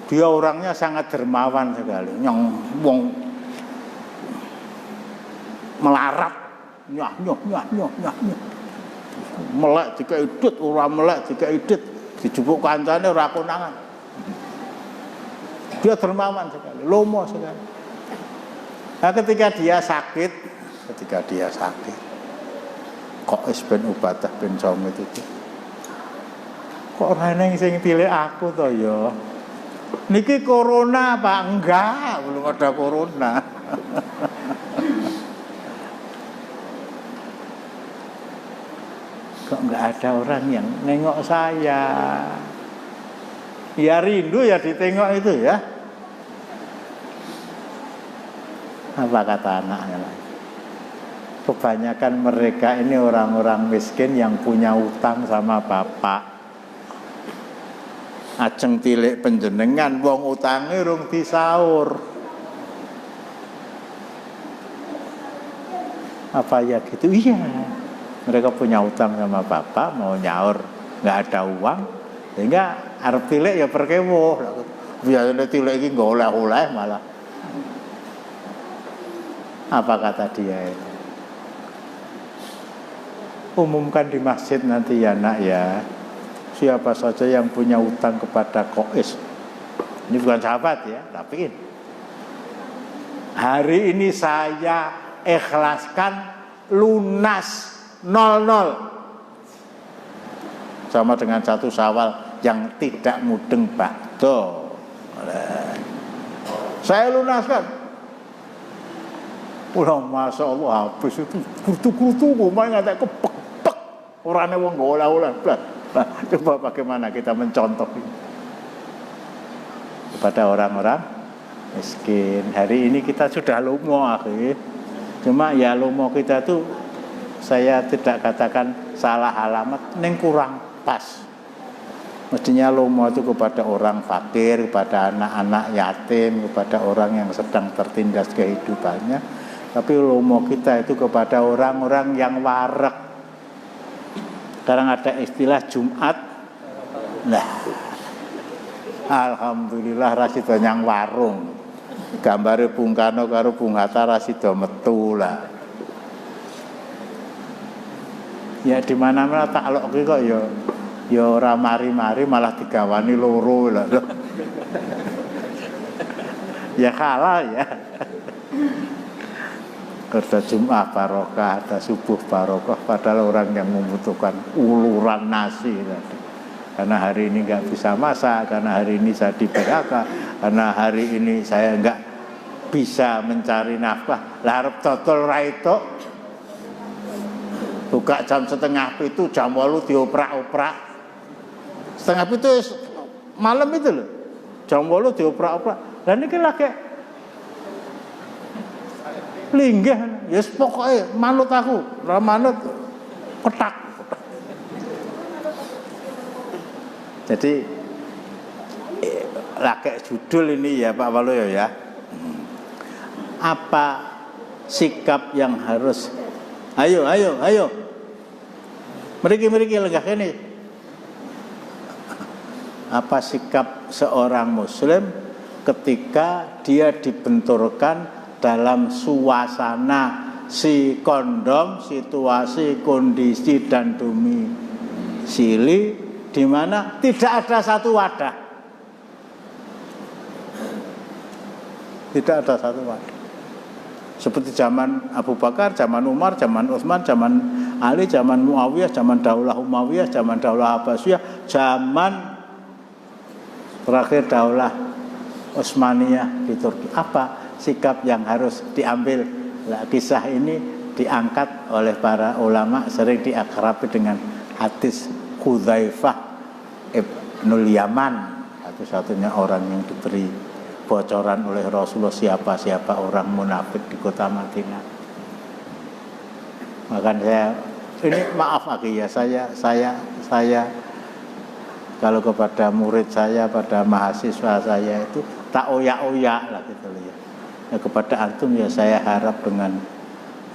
Dia orangnya sangat dermawan sekali, yang wong melarat, nyah, melek jika idut, orang melek jika idut, dijupuk kancane ora konangan. Dia dermawan sekali, lomo sekali. Nah, ketika dia sakit, Qais bin Ubadah bin Somit itu, kok ora neng sing tilik aku to ya? Niki corona apa enggak? Belum ada corona. Kok enggak ada orang yang nengok saya? Ya rindu ya ditengok itu ya. Apa kata anaknya lagi? Kebanyakan mereka ini orang-orang miskin yang punya utang sama bapak. Ajeng tilik penjenengan wong utange rung disaur. Apa ya gitu? Iya. Mereka punya utang sama bapak, mau nyaur, nggak ada uang, sehingga arep tilik ya perkewuh. Biasanya tilik iki nggak oleh-oleh malah. Apa kata dia itu? Umumkan di masjid nanti ya nak ya. Siapa saja yang punya utang kepada Qais. Ini bukan sahabat ya, tapi hari ini saya ikhlaskan lunas 00. Sama dengan 1 Syawal yang tidak mudeng bakdo. Saya lunaskan. Ulah Masya Allah habis itu kutu-kutu main nggak kepek-pek. Orangnya wong gola-gola. Nah, coba bagaimana kita mencontoh ini kepada orang-orang miskin. Hari ini kita sudah lomo akhir. Cuma ya lomo kita tuh saya tidak katakan salah alamat, neng kurang pas. Mestinya lomo itu kepada orang fakir, kepada anak-anak yatim, kepada orang yang sedang tertindas kehidupannya. Tapi lomo kita itu kepada orang-orang yang wareg. Sekarang ada istilah Jumat. Nah, alhamdulillah rasido nyang warung. Gambare Bung Karno karo Bung Hatta rasido metu lah. Ya di mana-mana takluk ki kok ya ora mari-mari malah digawani loro lah. Ya halal ya. Kerja Jumat barokah, ada subuh barokah, padahal orang yang membutuhkan uluran nasi tadi. Karena hari ini nggak bisa masak, karena hari ini saya di PHK, karena hari ini saya nggak bisa mencari nafkah. Larep totol raito, buka jam 6:30, jam 8 dioprak-oprak. 7:30 malam itu loh, jam 8 dioprak-oprak. Dan ini lagi linggih, ya pokoknya manut aku, manut ketak. Jadi laki judul ini ya Pak Waluyo ya. Apa sikap yang harus? Ayo. Meriki lenggah ini. Apa sikap seorang Muslim ketika dia dibenturkan dalam suasana si kondom, situasi, kondisi dan domisili di mana tidak ada satu wadah. Tidak ada satu wadah. Seperti zaman Abu Bakar, zaman Umar, zaman Utsman, zaman Ali, zaman Muawiyah, zaman Daulah Umayyah, zaman Daulah Abbasiyah, zaman terakhir Daulah Utsmaniyah di Turki. Apa sikap yang harus diambil? Nah, kisah ini diangkat oleh para ulama, sering diakrabi dengan hadis Hudzaifah ibnul Yaman, satu-satunya orang yang diberi bocoran oleh Rasulullah siapa orang munafik di kota Madinah. Makanya ini maaf lagi ya, saya kalau kepada murid saya, pada mahasiswa saya itu tak oyak-oyak lah gitu ya. Ya, kepada antum ya saya harap dengan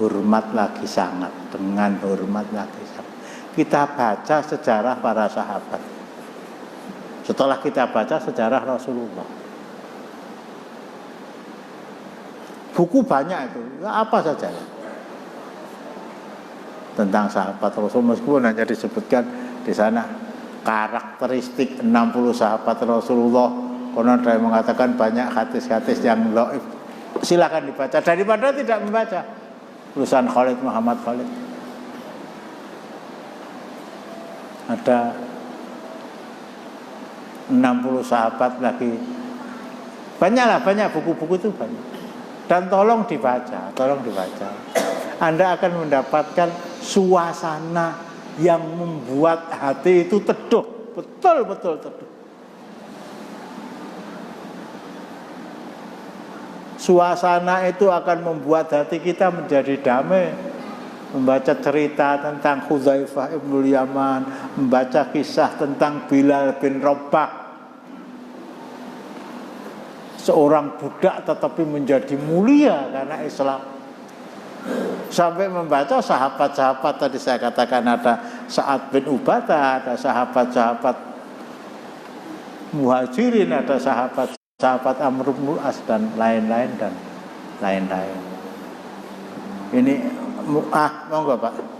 hormat lagi sangat, dengan hormat lagi sangat. Kita baca sejarah para sahabat. Setelah kita baca sejarah Rasulullah. Buku banyak itu, apa saja tentang sahabat Rasul, meskipun hanya disebutkan di sana karakteristik 60 sahabat Rasulullah. Karena ada yang mengatakan banyak hadis-hadis yang dhaif. Silakan dibaca daripada tidak membaca. Tulisan Khalid Muhammad Khalid. Ada 60 sahabat lagi. Banyak buku-buku itu banyak. Dan tolong dibaca. Anda akan mendapatkan suasana yang membuat hati itu teduh, betul-betul teduh. Suasana itu akan membuat hati kita menjadi damai. Membaca cerita tentang Hudzaifah ibnul Yaman, membaca kisah tentang Bilal bin Rabah, seorang budak tetapi menjadi mulia karena Islam. Sampai membaca sahabat-sahabat tadi saya katakan, ada Sa'ad bin Ubadah, ada sahabat-sahabat Muhajirin, ada sahabat Amr bin As dan lain-lain. Ini monggo Pak.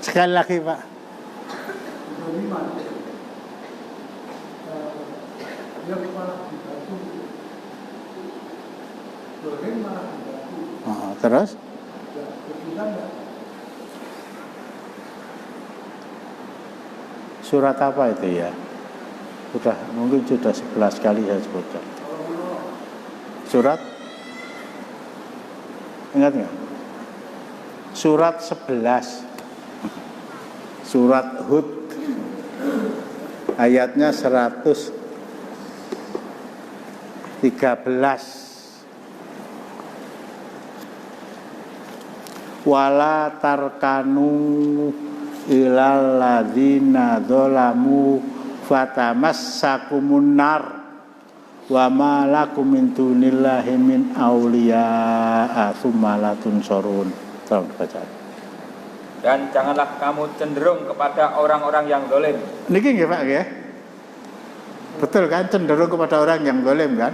Sekali lagi Pak. Terus? Surat apa itu ya? Mungkin sudah 11 kali saya sebutkan. Surat? Ingat nggak? Surat 11. Surat Hud. Ayatnya 113. Wala tarkanu ilal ladzina dzalamu fatamassakumun nar wa ma lakum min dunillahi min auliya tsumma la tunsurun. Tolong baca. Dan janganlah kamu cenderung kepada orang-orang yang zalim. Niki nggih Pak nggih. Betul kan, cenderung kepada orang yang zalim kan?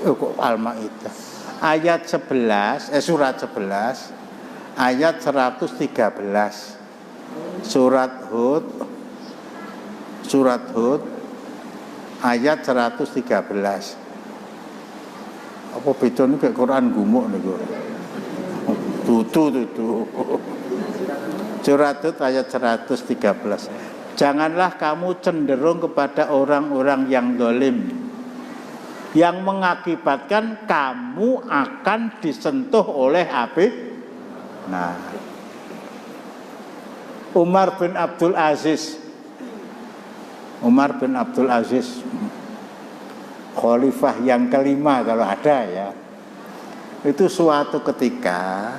Kok Al-Maidah. Ayat 11, surat 11 ayat 113. Surat Hud ayat 113. Apa beda niku Quran gumuk niku? Tutu. Surat Hud ayat 113. Janganlah kamu cenderung kepada orang-orang yang zalim, yang mengakibatkan kamu akan disentuh oleh api. Nah, Umar bin Abdul Aziz, khalifah yang kelima kalau ada ya, itu suatu ketika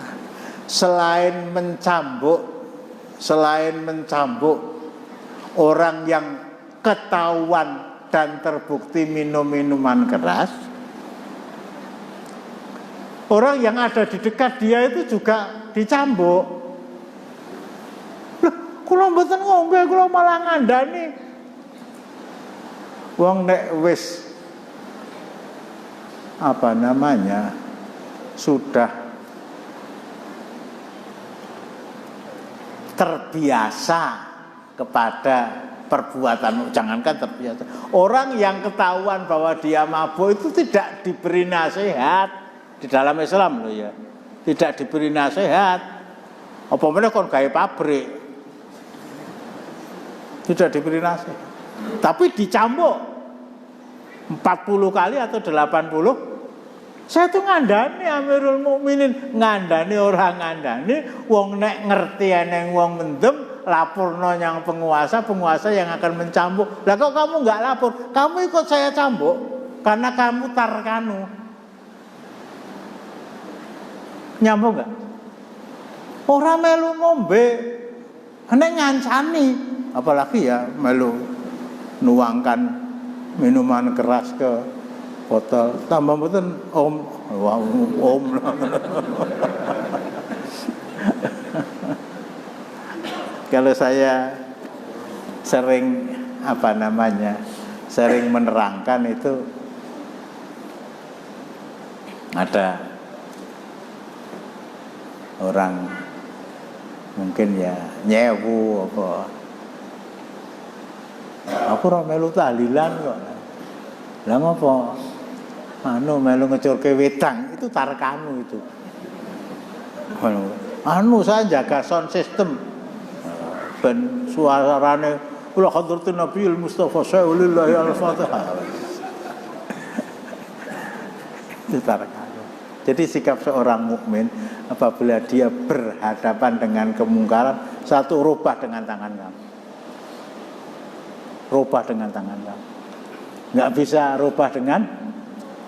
selain mencambuk orang yang ketahuan dan terbukti minum minuman keras, orang yang ada di dekat dia itu juga dicambuk. Loh, kula mboten ngombe, kula malah ngandani. Wong nek wis apa namanya sudah terbiasa kepada perbuatan, jangankan terbiasa, orang yang ketahuan bahwa dia mabuk itu tidak diberi nasihat di dalam Islam loh ya, tidak diberi nasihat. Apa meneh kon gawe pabrik, tidak diberi nasihat, tapi dicambuk 40 kali atau 80. Saya tuh ngandani Amirul Mukminin, ngandani orang ngandani, wong nek ngerti eneng wong mendem laporno yang penguasa yang akan mencambuk. Lah kok kamu nggak lapor? Kamu ikut saya cambuk karena kamu tarkanu. Nyambung nggak? Orang melu ngombe, nek ngancani, apalagi ya melu nuangkan minuman keras ke botol, tambah mboten om. Kalau saya sering sering menerangkan itu, ada orang mungkin ya nyewu apa, aku ora melu tahlilan kok. Lah ngopo? Melu ngecurke wedang, itu tarkanu itu. Saya jaga sound system. Ben suarane kula hadratin Nabiyul Mustafa sallallahu al-Fatihah. Itu tarkanu. Jadi sikap seorang mukmin apabila dia berhadapan dengan kemungkaran, satu rubah dengan tangan kamu. Rubah dengan tangan kamu. Enggak bisa rubah dengan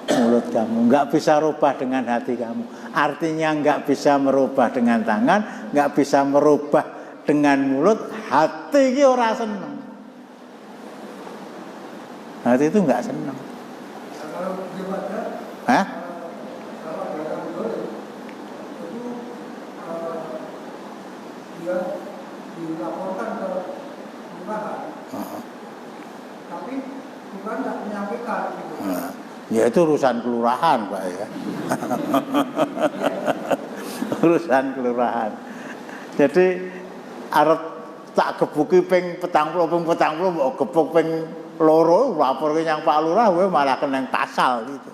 mulut kamu, enggak bisa rubah dengan hati kamu. Artinya enggak bisa merubah dengan tangan, enggak bisa merubah dengan mulut, hati iki ora seneng. Hati itu enggak seneng. Hah? Dia dilaporkan ke kelurahan. Tapi bukan tidak menyampaikan gitu. Ya itu urusan kelurahan Pak ya. Urusan kelurahan. Jadi arep tak gebuki ping 40 mbok gebuk ping 2 laporke nyang Pak Lurah kowe malah kena pasal gitu.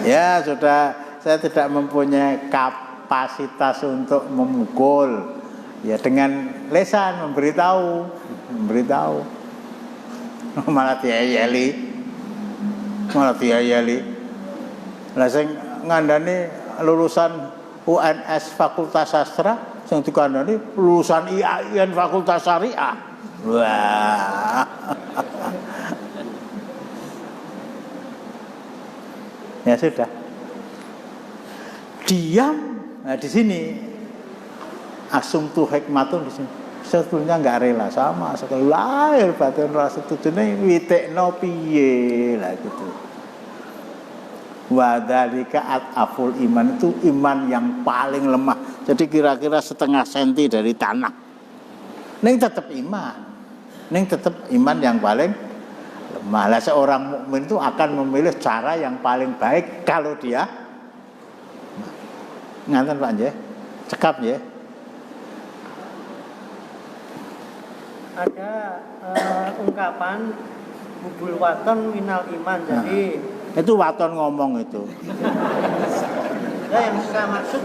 Ya sudah, saya tidak mempunyai kapasitas untuk memukul. Ya dengan lesan memberitahu. Malah diayeli. Lah sing ngandani lulusan UNS Fakultas Sastra, sing dikandani lulusan IAIN Fakultas Syariah. Wah. Ya sudah. Diam. Nah di sini asumtu hikmatun di sini. Sebetulnya enggak rela sama sekali, lahir batin rasa tutune witekno piye lah gitu. Wa dzalika ataful iman, itu iman yang paling lemah. Jadi kira-kira setengah senti dari tanah. Ning tetap iman. Ning tetap iman yang paling lemah. Lah seorang mukmin itu akan memilih cara yang paling baik kalau dia ngaten Pak nggih. Cekap nggih. Ada ungkapan hubul waton minal iman. Jadi itu waton ngomong itu. Ya, yang saya maksud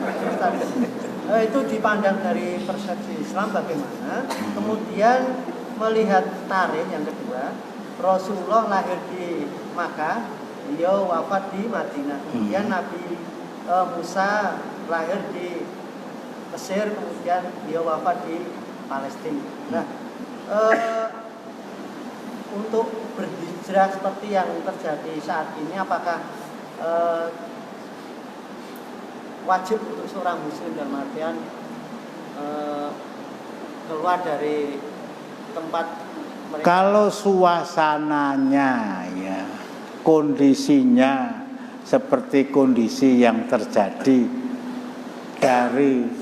itu dipandang dari persepsi Islam bagaimana. Kemudian melihat tarikh yang kedua, Rasulullah lahir di Makkah, beliau wafat di Madinah. Kemudian Nabi Musa lahir di Mesir, kemudian beliau wafat di Palestina. Nah, untuk berhijrah seperti yang terjadi saat ini, apakah wajib untuk seorang muslim dalam artian keluar dari tempat mereka? Kalau suasananya ya, kondisinya seperti kondisi yang terjadi dari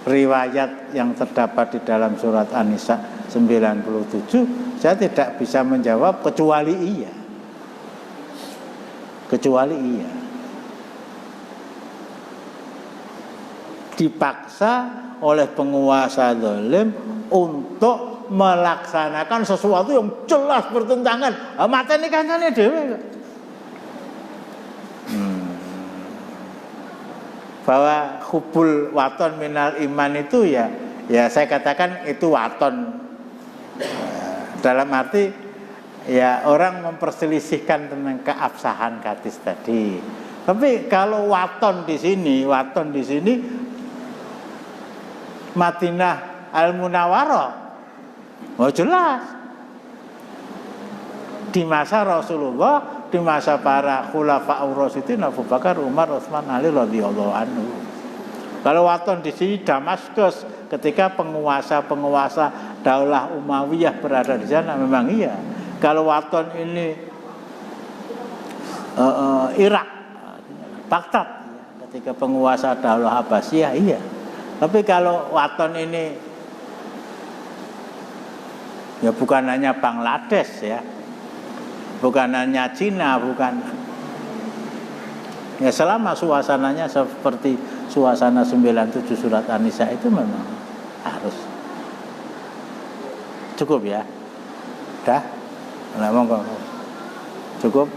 riwayat yang terdapat di dalam surat An-Nisa 97, saya tidak bisa menjawab kecuali iya. Kecuali iya. Dipaksa oleh penguasa zalim untuk melaksanakan sesuatu yang jelas bertentangan. Mateni kancane dhewe kok. Bahwa hubul waton minal iman itu ya saya katakan itu waton, dalam arti ya orang memperselisihkan tentang keabsahan hadis tadi. Tapi kalau waton di sini Madinah Al-Munawwarah, oh jelas di masa Rasulullah, di masa para khulafa'ur rasyidin Abu Bakar, Umar, Utsman, Ali radhiyallahu anhu. Kalau waton di sini Damaskus, ketika penguasa Daulah Umayyah berada di sana, memang iya. Kalau waton ini Irak, Baghdad, ketika penguasa Daulah Abbasiyah, iya. Tapi kalau waton ini ya bukan hanya Bangladesh ya, bukan hanya Cina, bukan. Ya selama suasananya seperti suasana 97 surat An-Nisa itu memang harus. Cukup ya? Dah? Nah, monggo. Cukup?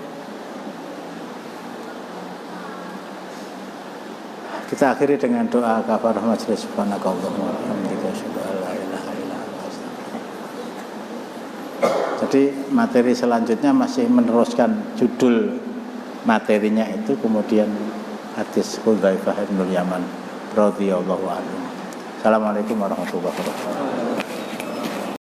Kita akhiri dengan doa kafarah majelis. Subhanakallahumma wa bihamdika asyhadu an la ilaha illa anta astaghfiruka. Jadi materi selanjutnya masih meneruskan judul materinya itu, kemudian hadis Hudzaifah bin Yaman radhiyallahu anhu. Assalamualaikum warahmatullahi wabarakatuh.